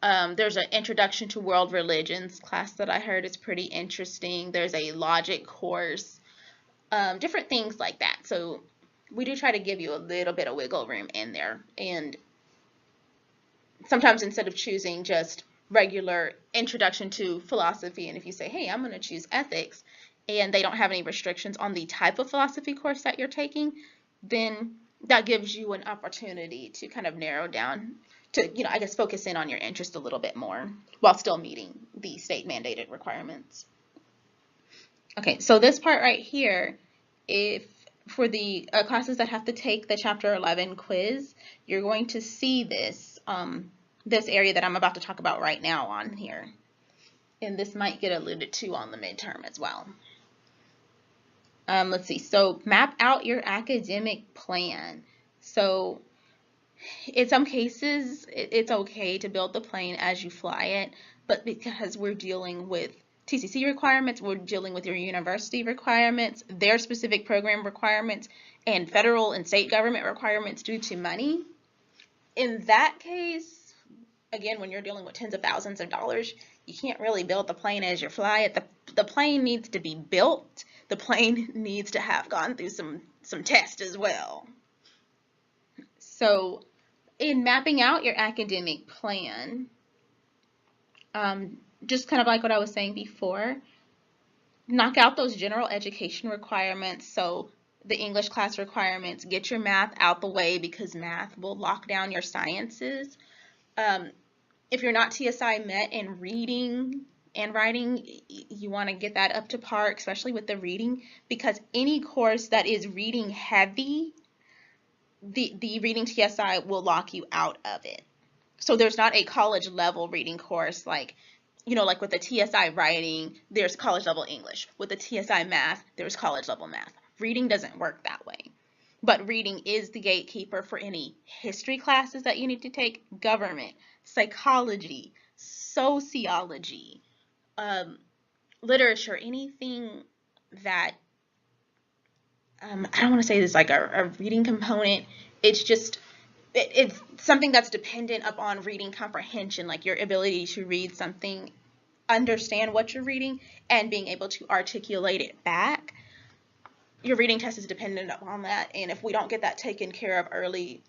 There's an Introduction to World Religions class that I heard is pretty interesting. There's a Logic course, different things like that. So we do try to give you a little bit of wiggle room in there. And sometimes instead of choosing just regular Introduction to Philosophy, and if you say, hey, I'm going to choose Ethics, and they don't have any restrictions on the type of philosophy course that you're taking, then that gives you an opportunity to kind of narrow down to, you know, I guess focus in on your interest a little bit more while still meeting the state mandated requirements. Okay, so this part right here, if for the classes that have to take the Chapter 11 quiz, you're going to see this this area that I'm about to talk about right now on here. And this might get alluded to on the midterm as well. Let's see. So map out your academic plan. So in some cases, it's okay to build the plane as you fly it, but because we're dealing with TCC requirements, we're dealing with your university requirements, their specific program requirements, and federal and state government requirements due to money. In that case, again, when you're dealing with tens of thousands of dollars, you can't really build the plane as you fly it. The plane needs to be built. The plane needs to have gone through some tests as well. So in mapping out your academic plan, just kind of like what I was saying before, knock out those general education requirements. So the English class requirements, get your math out the way because math will lock down your sciences. If you're not TSI met in reading and writing, you want to get that up to par, especially with the reading, because any course that is reading heavy, the reading TSI will lock you out of it. So there's not a college level reading course like, you know, like with the TSI writing, there's college level English. With the TSI math, there's college level math. Reading doesn't work that way. But reading is the gatekeeper for any history classes that you need to take, government, psychology, sociology, literature, anything that, I don't want to say this like a reading component, it's just, it's something that's dependent upon reading comprehension, like your ability to read something, understand what you're reading, and being able to articulate it back. Your reading test is dependent upon that, and if we don't get that taken care of early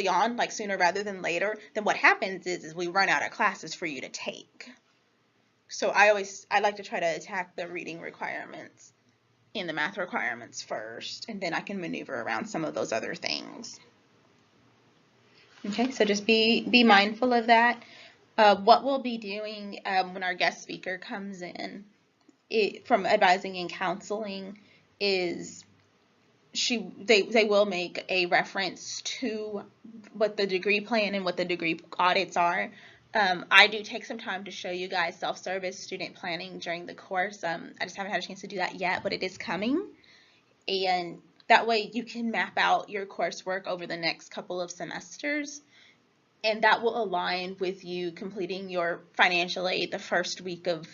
on, like sooner rather than later, then what happens is we run out of classes for you to take. So I like to try to attack the reading requirements and the math requirements first, and then I can maneuver around some of those other things. Okay, so just be mindful of that. What we'll be doing when our guest speaker comes in from advising and counseling is they will make a reference to what the degree plan and what the degree audits are. I do take some time to show you guys self-service student planning during the course. I just haven't had a chance to do that yet, but it is coming. And that way you can map out your coursework over the next couple of semesters. And that will align with you completing your financial aid the first week of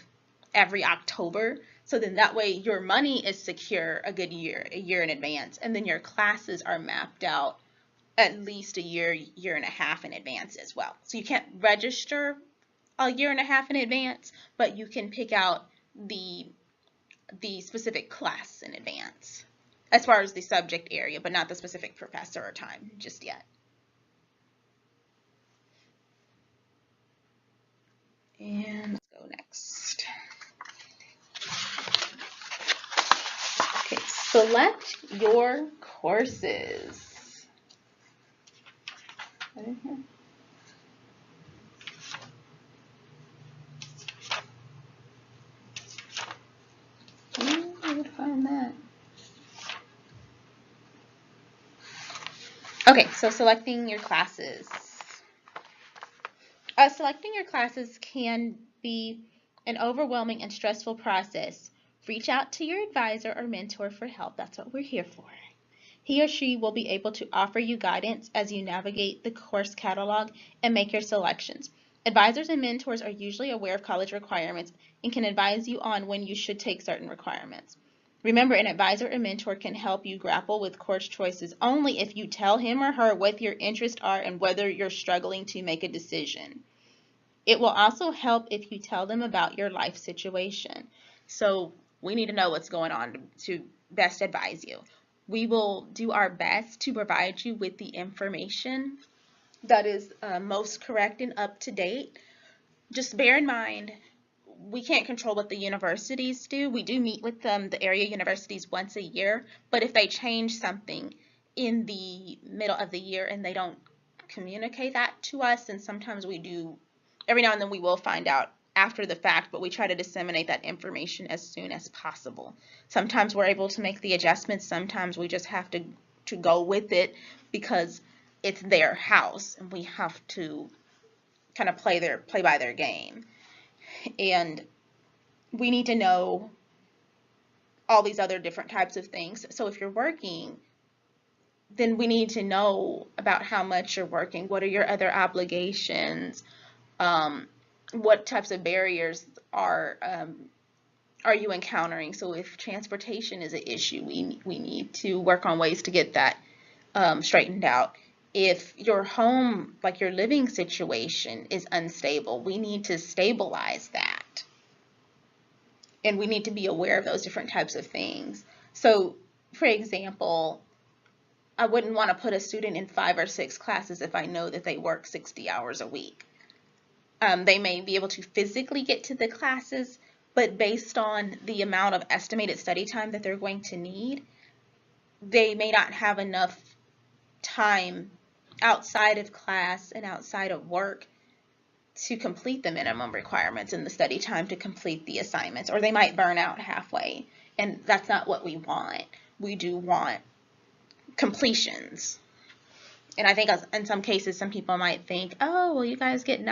every October. So then that way your money is secure a year in advance. And then your classes are mapped out at least a year and a half in advance as well. So you can't register a year and a half in advance, but you can pick out the specific class in advance as far as the subject area, but not the specific professor or time just yet. And let's go next. Okay, select your courses. Where would I find that? Okay, so selecting your classes. Selecting your classes can be an overwhelming and stressful process. Reach out to your advisor or mentor for help. That's what we're here for. He or she will be able to offer you guidance as you navigate the course catalog and make your selections. Advisors and mentors are usually aware of college requirements and can advise you on when you should take certain requirements. Remember, an advisor or mentor can help you grapple with course choices only if you tell him or her what your interests are and whether you're struggling to make a decision. It will also help if you tell them about your life situation. So we need to know what's going on to best advise you. We will do our best to provide you with the information that is most correct and up to date. Just bear in mind, we can't control what the universities do. We do meet with the area universities once a year, but if they change something in the middle of the year and they don't communicate that to us, and sometimes we do, every now and then we will find out after the fact, but we try to disseminate that information as soon as possible. Sometimes we're able to make the adjustments, sometimes we just have to go with it because it's their house and we have to kind of play by their game. And we need to know all these other different types of things. So if you're working, then we need to know about how much you're working. What are your other obligations? What types of barriers are you encountering? So if transportation is an issue, we need to work on ways to get that straightened out. If your home, like your living situation, is unstable, we need to stabilize that. And we need to be aware of those different types of things. So, for example, I wouldn't want to put a student in 5 or 6 classes if I know that they work 60 hours a week. They may be able to physically get to the classes, but based on the amount of estimated study time that they're going to need, they may not have enough time outside of class and outside of work to complete the minimum requirements and the study time to complete the assignments, or they might burn out halfway, and that's not what we want. We do want completions. And I think in some cases, some people might think, oh, well, you guys get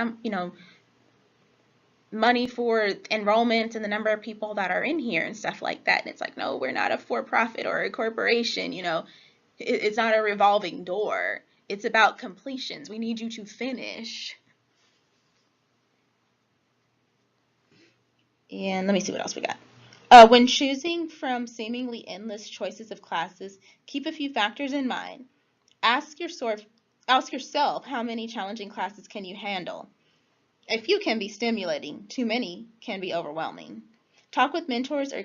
money for enrollment and the number of people that are in here and stuff like that. And it's like, no, we're not a for-profit or a corporation. It's not a revolving door. It's about completions. We need you to finish. And let me see what else we got. When choosing from seemingly endless choices of classes, keep a few factors in mind. Ask yourself how many challenging classes can you handle. A few can be stimulating, too many can be overwhelming. Talk with mentors or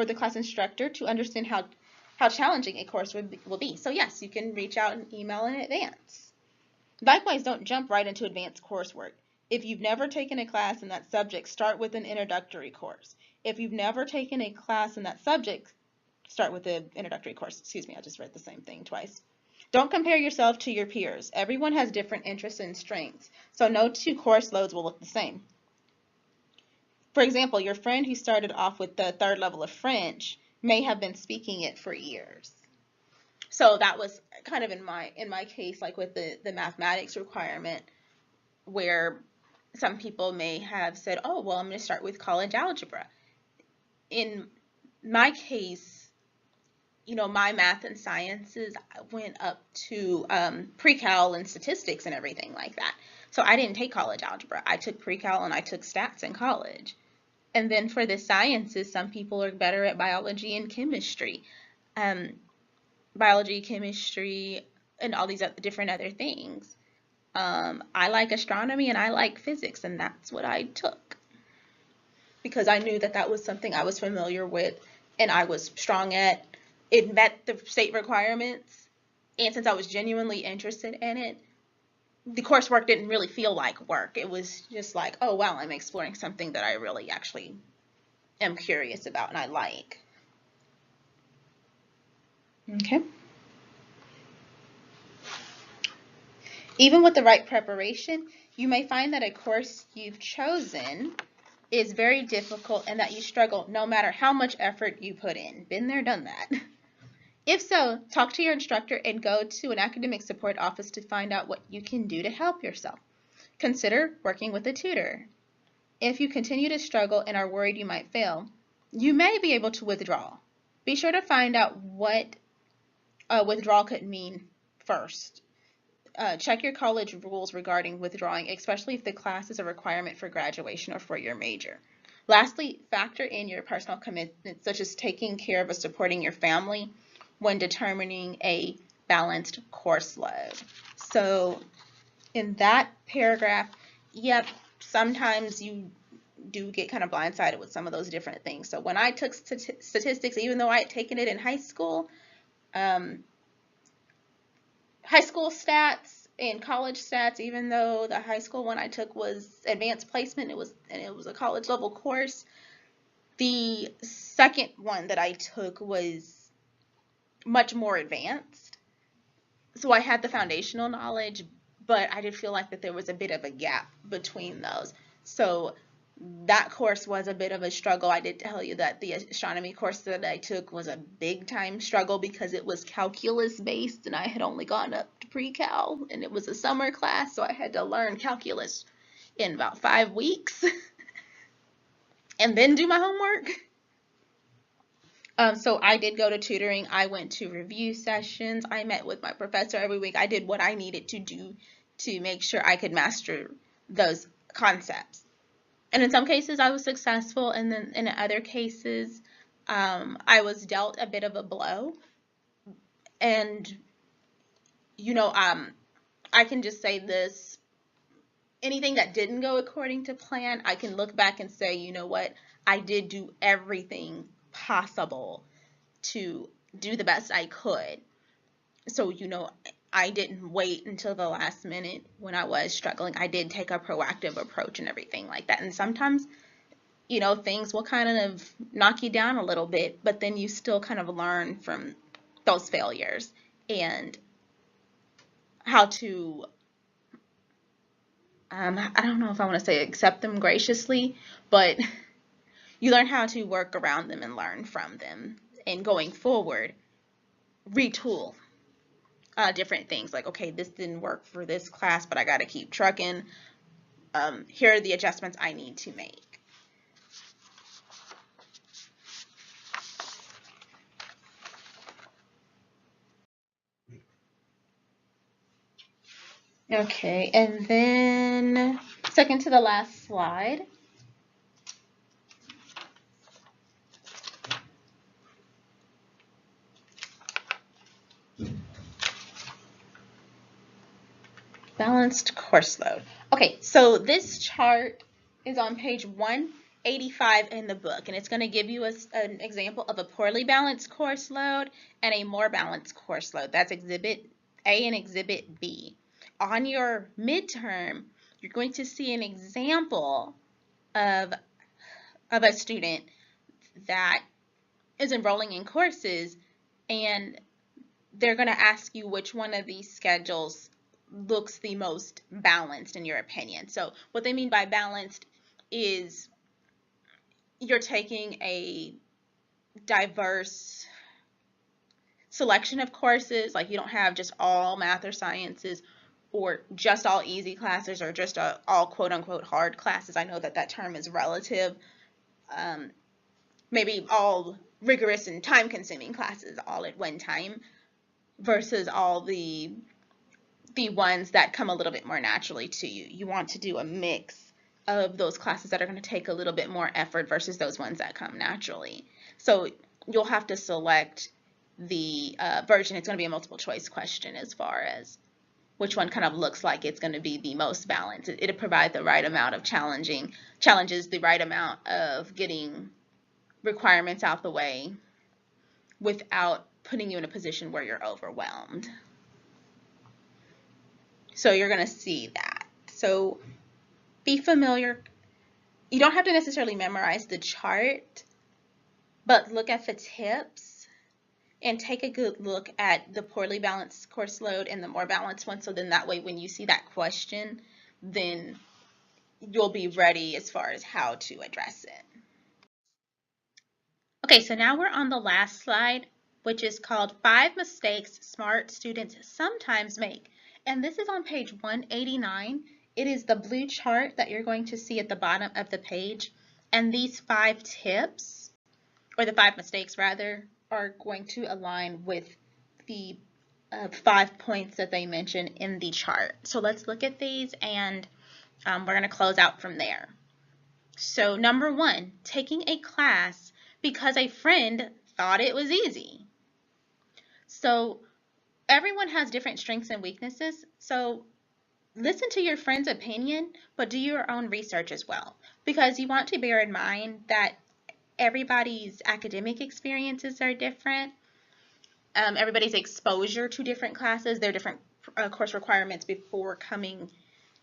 the class instructor to understand how challenging a course will be. So yes, you can reach out and email in advance. Likewise, don't jump right into advanced coursework. If you've never taken a class in that subject, start with an introductory course. If you've never taken a class in that subject, start with the introductory course. Excuse me, I just read the same thing twice. Don't compare yourself to your peers. Everyone has different interests and strengths, so no 2 course loads will look the same. For example, your friend who started off with the 3rd level of French may have been speaking it for years. So that was kind of in my case, like with the mathematics requirement, where some people may have said, oh, well, I'm going to start with college algebra. In my case, you know, my math and sciences went up to pre-cal and statistics and everything like that. So I didn't take college algebra. I took pre-cal and I took stats in college. And then for the sciences, some people are better at biology and chemistry. Biology, chemistry, and all these different other things. I like astronomy and I like physics, and that's what I took because I knew that that was something I was familiar with and I was strong at. It met the state requirements, and since I was genuinely interested in it, the coursework didn't really feel like work. It was just like, oh wow, I'm exploring something that I really actually am curious about and I like. Okay. Even with the right preparation, you may find that a course you've chosen is very difficult and that you struggle no matter how much effort you put in. Been there, done that. If so, talk to your instructor and go to an academic support office to find out what you can do to help yourself. Consider working with a tutor. If you continue to struggle and are worried you might fail, you may be able to withdraw. Be sure to find out what withdrawal could mean first. Check your college rules regarding withdrawing, especially if the class is a requirement for graduation or for your major. Lastly, factor in your personal commitments, such as taking care of or supporting your family when determining a balanced course load. So in that paragraph, yep, sometimes you do get kind of blindsided with some of those different things. So when I took statistics, even though I had taken it in high school stats and college stats, even though the high school one I took was advanced placement, it was a college level course. The second one that I took was much more advanced. So I had the foundational knowledge, but I did feel like that there was a bit of a gap between those. So that course was a bit of a struggle. I did tell you that the astronomy course that I took was a big time struggle because it was calculus based and I had only gone up to pre-cal and it was a summer class, so I had to learn calculus in about 5 weeks and then do my homework. So I did go to tutoring. I went to review sessions. I met with my professor every week. I did what I needed to do to make sure I could master those concepts. And in some cases I was successful, and then in other cases I was dealt a bit of a blow. And you know, I can just say this, anything that didn't go according to plan, I can look back and say, you know what, I did do everything possible to do the best I could. So, you know, I didn't wait until the last minute when I was struggling. I did take a proactive approach and everything like that. And sometimes, you know, things will kind of knock you down a little bit, but then you still kind of learn from those failures and how to, I don't know if I want to say accept them graciously, but you learn how to work around them and learn from them. And going forward, retool different things. Like, okay, this didn't work for this class, but I got to keep trucking. Here are the adjustments I need to make. Okay, and then second to the last slide. Balanced course load. Okay, so this chart is on page 185 in the book, and it's going to give you an example of a poorly balanced course load and a more balanced course load. That's Exhibit A and Exhibit B. On your midterm, you're going to see an example of a student that is enrolling in courses, and they're going to ask you which one of these schedules looks the most balanced in your opinion. So what they mean by balanced is you're taking a diverse selection of courses, like you don't have just all math or sciences or just all easy classes or just all quote unquote hard classes. I know that that term is relative. Maybe all rigorous and time consuming classes all at one time versus all the ones that come a little bit more naturally to you. You want to do a mix of those classes that are going to take a little bit more effort versus those ones that come naturally. So you'll have to select the version. It's going to be a multiple choice question as far as which one kind of looks like it's going to be the most balanced. It'll provide the right amount of challenges, the right amount of getting requirements out the way without putting you in a position where you're overwhelmed. So you're going to see that. So be familiar. You don't have to necessarily memorize the chart, but look at the tips and take a good look at the poorly balanced course load and the more balanced one. So then that way when you see that question, then you'll be ready as far as how to address it. Okay, so now we're on the last slide, which is called 5 Mistakes Smart Students Sometimes Make. And this is on page 189. It is the blue chart that you're going to see at the bottom of the page. And these 5 tips, or the 5 mistakes rather, are going to align with the 5 points that they mention in the chart. So let's look at these and we're going to close out from there. So number 1, taking a class because a friend thought it was easy. So everyone has different strengths and weaknesses. So listen to your friend's opinion, but do your own research as well, because you want to bear in mind that everybody's academic experiences are different. Everybody's exposure to different classes, their different course requirements before coming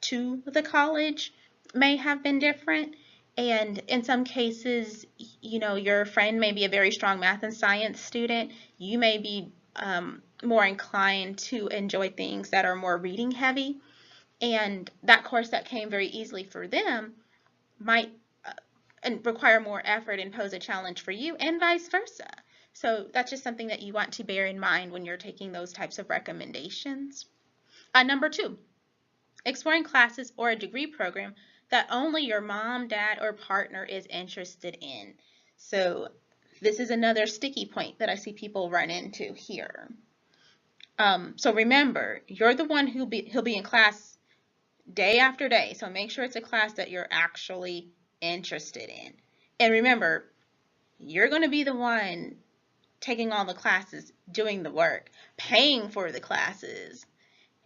to the college may have been different. And in some cases, you know, your friend may be a very strong math and science student. You may be more inclined to enjoy things that are more reading heavy. And that course that came very easily for them might require more effort and pose a challenge for you, and vice versa. So that's just something that you want to bear in mind when you're taking those types of recommendations. Number 2, exploring classes or a degree program that only your mom, dad, or partner is interested in. So this is another sticky point that I see people run into here. So remember, you're the one he'll be in class day after day. So make sure it's a class that you're actually interested in. And remember, you're going to be the one taking all the classes, doing the work, paying for the classes,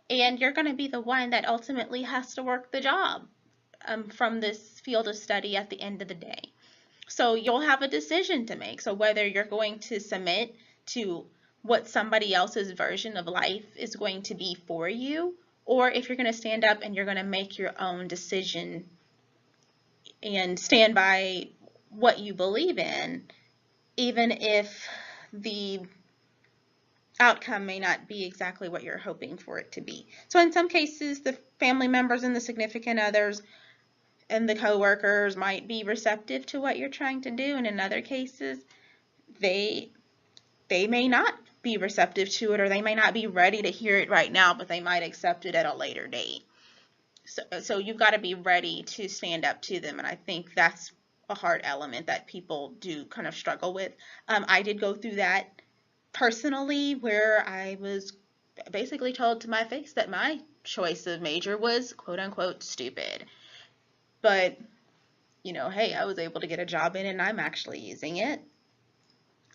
and you're going to be the one that ultimately has to work the job from this field of study at the end of the day. So you'll have a decision to make. So whether you're going to submit to what somebody else's version of life is going to be for you, or if you're going to stand up and you're going to make your own decision and stand by what you believe in, even if the outcome may not be exactly what you're hoping for it to be. So in some cases, the family members and the significant others and the coworkers might be receptive to what you're trying to do, and in other cases, they may not be receptive to it, or they may not be ready to hear it right now, but they might accept it at a later date. So you've got to be ready to stand up to them, and I think that's a hard element that people do kind of struggle with. I did go through that personally, where I was basically told to my face that my choice of major was quote unquote stupid. But, you know, hey, I was able to get a job in and I'm actually using it.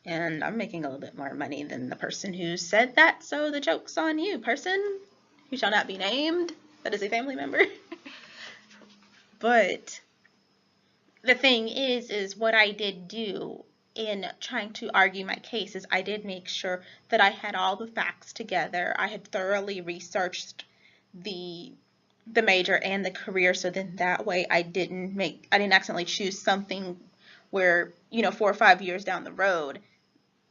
And I'm making a little bit more money than the person who said that, so the joke's on you, person who shall not be named, that is a family member. But the thing is what I did do in trying to argue my case is I did make sure that I had all the facts together. I had thoroughly researched the major and the career, so then that way I didn't accidentally choose something where, you know, 4 or 5 years down the road,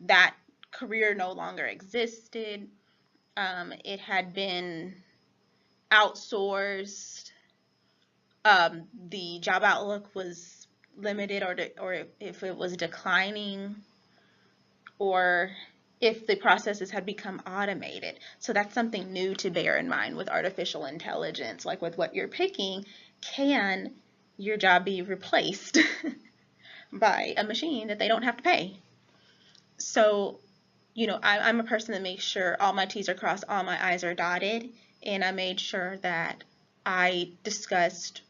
that career no longer existed. It had been outsourced. The job outlook was limited, or if it was declining, or if the processes had become automated. So that's something new to bear in mind with artificial intelligence. Like with what you're picking, can your job be replaced by a machine that they don't have to pay? So, I'm a person that makes sure all my T's are crossed, all my I's are dotted, and I made sure that I discussed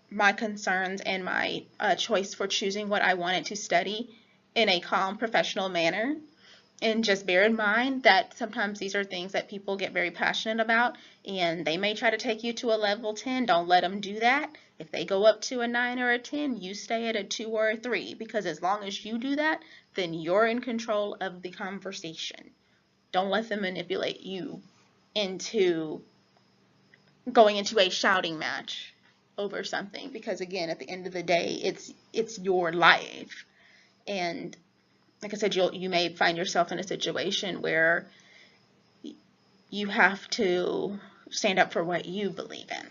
my concerns and my choice for choosing what I wanted to study in a calm, professional manner. And just bear in mind that sometimes these are things that people get very passionate about, and they may try to take you to a level 10. Don't let them do that. If they go up to a 9 or a 10, you stay at a 2 or a 3, because as long as you do that, then you're in control of the conversation. Don't let them manipulate you into going into a shouting match over something, because again, at the end of the day, it's your life. And like I said, you may find yourself in a situation where you have to stand up for what you believe in.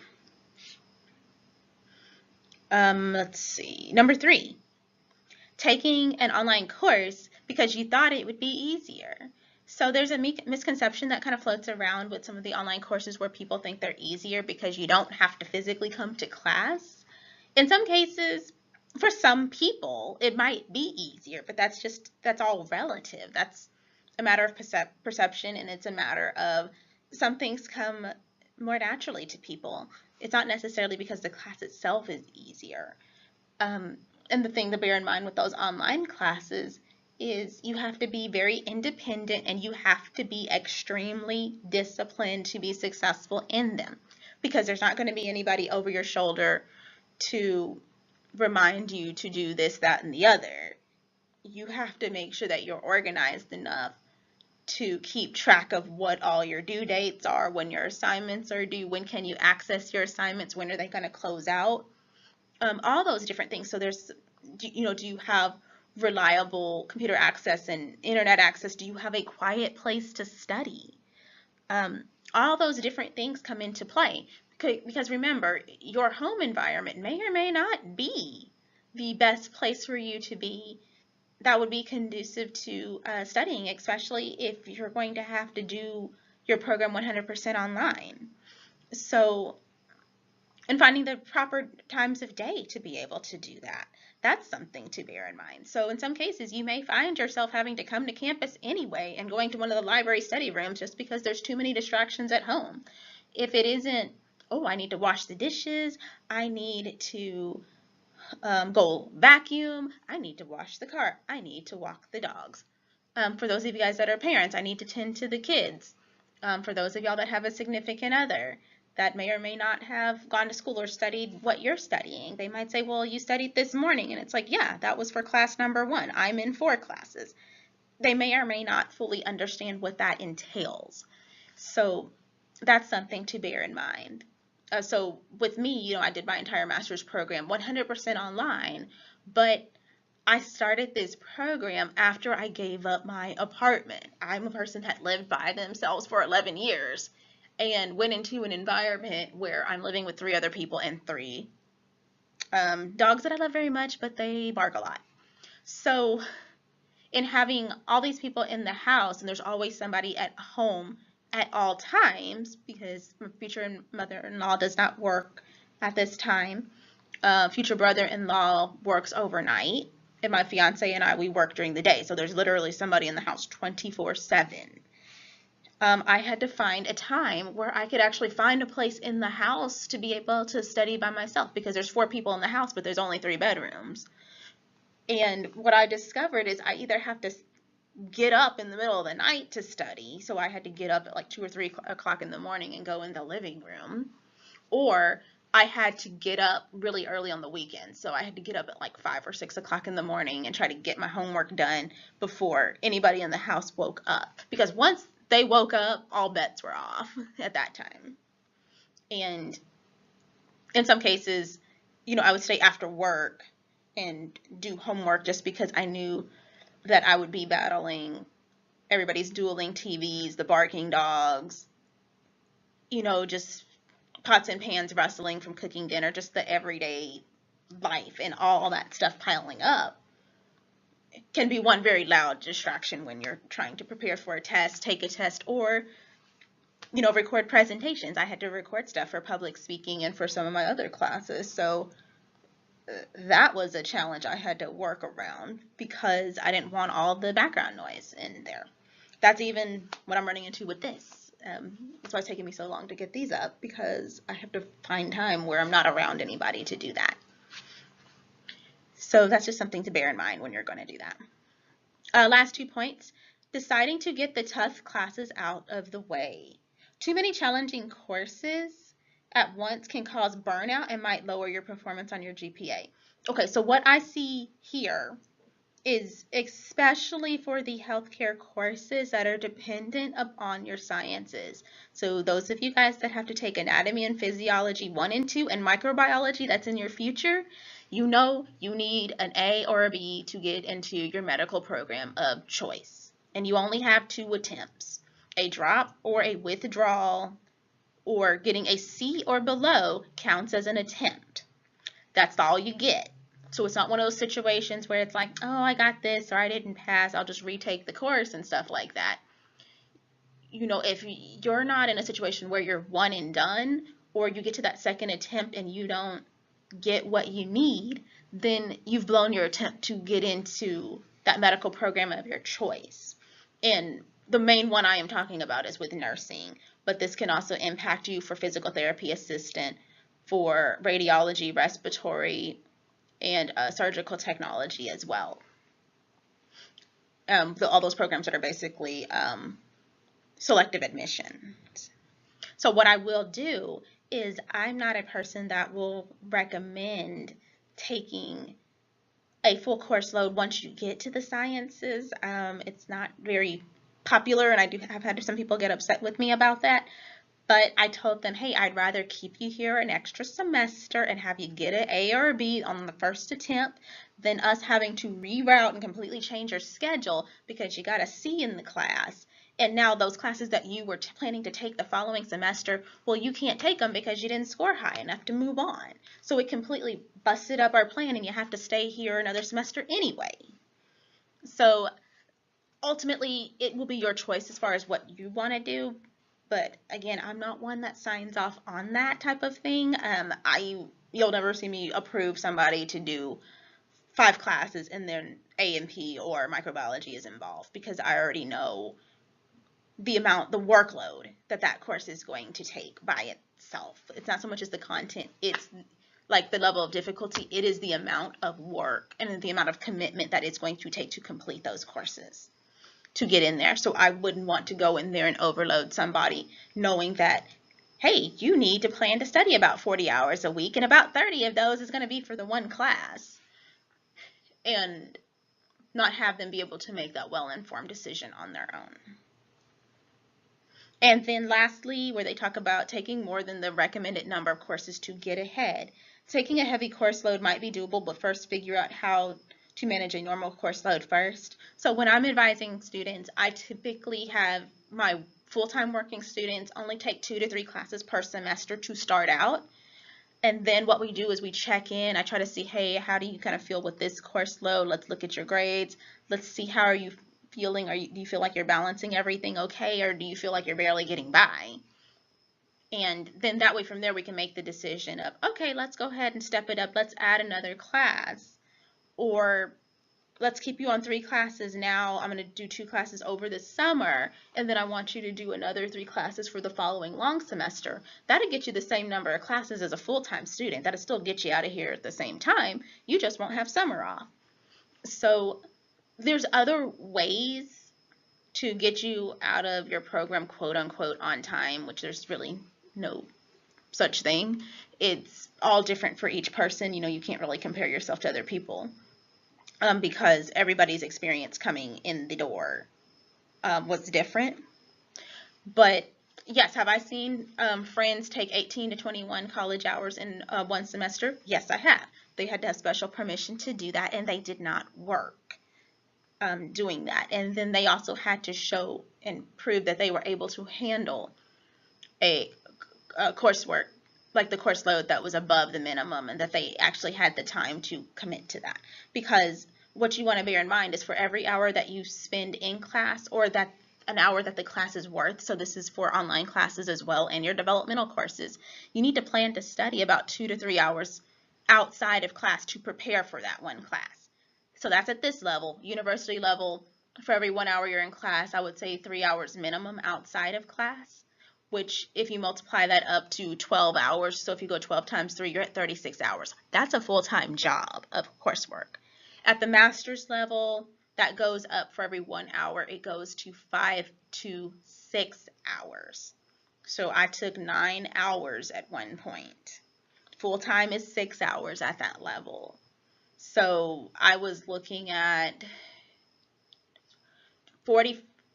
Let's see. Number 3, taking an online course because you thought it would be easier. So there's a misconception that kind of floats around with some of the online courses where people think they're easier because you don't have to physically come to class. In some cases, for some people, it might be easier, but that's all relative. That's a matter of perception, and it's a matter of some things come more naturally to people. It's not necessarily because the class itself is easier. And the thing to bear in mind with those online classes is you have to be very independent, and you have to be extremely disciplined to be successful in them, because there's not going to be anybody over your shoulder to remind you to do this, that, and the other. You have to make sure that you're organized enough to keep track of what all your due dates are, when your assignments are due, when can you access your assignments, when are they going to close out, all those different things. So do you have reliable computer access and internet access? Do you have a quiet place to study? All those different things come into play, because remember, your home environment may or may not be the best place for you to be that would be conducive to studying, especially if you're going to have to do your program 100% online. So, and finding the proper times of day to be able to do that. That's something to bear in mind. So in some cases, you may find yourself having to come to campus anyway and going to one of the library study rooms just because there's too many distractions at home. If it isn't, oh, I need to wash the dishes, I need to go vacuum, I need to wash the car, I need to walk the dogs. For those of you guys that are parents, I need to tend to the kids. For those of y'all that have a significant other that may or may not have gone to school or studied what you're studying, they might say, well, you studied this morning, and it's like, yeah, that was for class number 1. I'm in 4 classes. They may or may not fully understand what that entails. So that's something to bear in mind. So with me, I did my entire master's program 100% online, but I started this program after I gave up my apartment. I'm a person that lived by themselves for 11 years and went into an environment where I'm living with 3 other people and 3 dogs that I love very much, but they bark a lot. So in having all these people in the house, and there's always somebody at home at all times, because my future mother-in-law does not work at this time. Future brother-in-law works overnight, and my fiance and I, we work during the day. So there's literally somebody in the house 24/7. I had to find a time where I could actually find a place in the house to be able to study by myself, because there's 4 people in the house, but there's only 3 bedrooms. And what I discovered is I either have to get up in the middle of the night to study, so I had to get up at like 2 or 3 o'clock in the morning and go in the living room, or I had to get up really early on the weekend, so I had to get up at like 5 or 6 o'clock in the morning and try to get my homework done before anybody in the house woke up, because once they woke up, all bets were off at that time. And in some cases, I would stay after work and do homework just because I knew that I would be battling everybody's dueling TVs, the barking dogs, just pots and pans rustling from cooking dinner, just the everyday life and all that stuff piling up can be one very loud distraction when you're trying to prepare for a test, take a test, or record presentations. I had to record stuff for public speaking and for some of my other classes, so that was a challenge I had to work around because I didn't want all the background noise in there. That's even what I'm running into with this. That's why it's taking me so long to get these up, because I have to find time where I'm not around anybody to do that. So that's just something to bear in mind when you're going to do that. Last 2 points. Deciding to get the tough classes out of the way. Too many challenging courses at once can cause burnout and might lower your performance on your GPA. Okay, so what I see here is especially for the healthcare courses that are dependent upon your sciences. So those of you guys that have to take anatomy and physiology 1 and 2 and microbiology that's in your future, you know you need an A or a B to get into your medical program of choice. And you only have 2 attempts, a drop or a withdrawal, or getting a C or below counts as an attempt. That's all you get. So it's not one of those situations where it's like, oh, I got this, or I didn't pass, I'll just retake the course and stuff like that. If you're not in a situation where you're one and done, or you get to that second attempt and you don't get what you need, then you've blown your attempt to get into that medical program of your choice. And the main one I am talking about is with nursing, but this can also impact you for physical therapy assistant, for radiology, respiratory, and surgical technology as well. All those programs that are basically selective admission. So what I will do is, I'm not a person that will recommend taking a full course load once you get to the sciences. It's not very popular, and have had some people get upset with me about that. But I told them, hey, I'd rather keep you here an extra semester and have you get an A or a B on the first attempt than us having to reroute and completely change your schedule because you got a C in the class. And now those classes that you were planning to take the following semester, well, you can't take them because you didn't score high enough to move on. So it completely busted up our plan, and you have to stay here another semester anyway. So ultimately, it will be your choice as far as what you want to do. But again, I'm not one that signs off on that type of thing. You'll never see me approve somebody to do 5 classes and then A&P or microbiology is involved, because I already know the workload that course is going to take by itself. It's not so much as the content, it's like the level of difficulty. It is the amount of work and the amount of commitment that it's going to take to complete those courses to get in there. So I wouldn't want to go in there and overload somebody knowing that, hey, you need to plan to study about 40 hours a week, and about 30 of those is going to be for the one class, and not have them be able to make that well-informed decision on their own. And then lastly, where they talk about taking more than the recommended number of courses to get ahead. Taking a heavy course load might be doable, but first figure out how to manage a normal course load first. So when I'm advising students, I typically have my full-time working students only take 2 to 3 classes per semester to start out. And then what we do is we check in. I try to see, hey, how do you kind of feel with this course load? Let's look at your grades. Let's see, how are you feeling? Do you feel like you're balancing everything okay, or do you feel like you're barely getting by? And then that way from there we can make the decision of, okay, let's go ahead and step it up. Let's add another class. Or let's keep you on 3 classes now. I'm going to do 2 classes over the summer, and then I want you to do another 3 classes for the following long semester. That'll get you the same number of classes as a full-time student. That'll still get you out of here at the same time. You just won't have summer off. So there's other ways to get you out of your program, quote unquote, on time, which there's really no such thing. It's all different for each person. You can't really compare yourself to other people. Because everybody's experience coming in the door was different. But yes, have I seen friends take 18 to 21 college hours in one semester? Yes, I have. They had to have special permission to do that, and they did not work doing that. And then they also had to show and prove that they were able to handle a coursework like the course load that was above the minimum and that they actually had the time to commit to that. Because what you want to bear in mind is for every hour that you spend in class, or that an hour that the class is worth, so this is for online classes as well and your developmental courses, you need to plan to study about 2 to 3 hours outside of class to prepare for that one class. So that's at this level. University level, for every 1 hour you're in class, I would say 3 hours minimum outside of class, which if you multiply that up to 12 hours, so if you go 12 times 3, you're at 36 hours. That's a full-time job of coursework. At the master's level, that goes up for every 1 hour. It goes to 5 to 6 hours. So I took 9 hours at one point. Full-time is 6 hours at that level. So I was looking at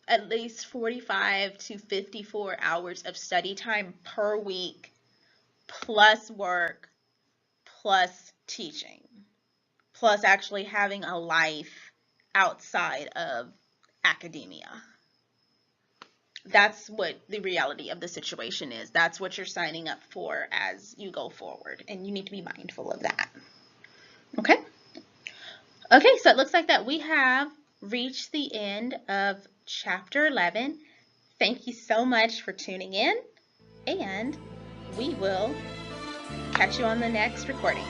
at least 45 to 54 hours of study time per week, plus work, plus teaching, plus actually having a life outside of academia. That's what the reality of the situation is. That's what you're signing up for as you go forward, and you need to be mindful of that. Okay? Okay, so it looks like that we have reached the end of Chapter 11. Thank you so much for tuning in, and we will catch you on the next recording.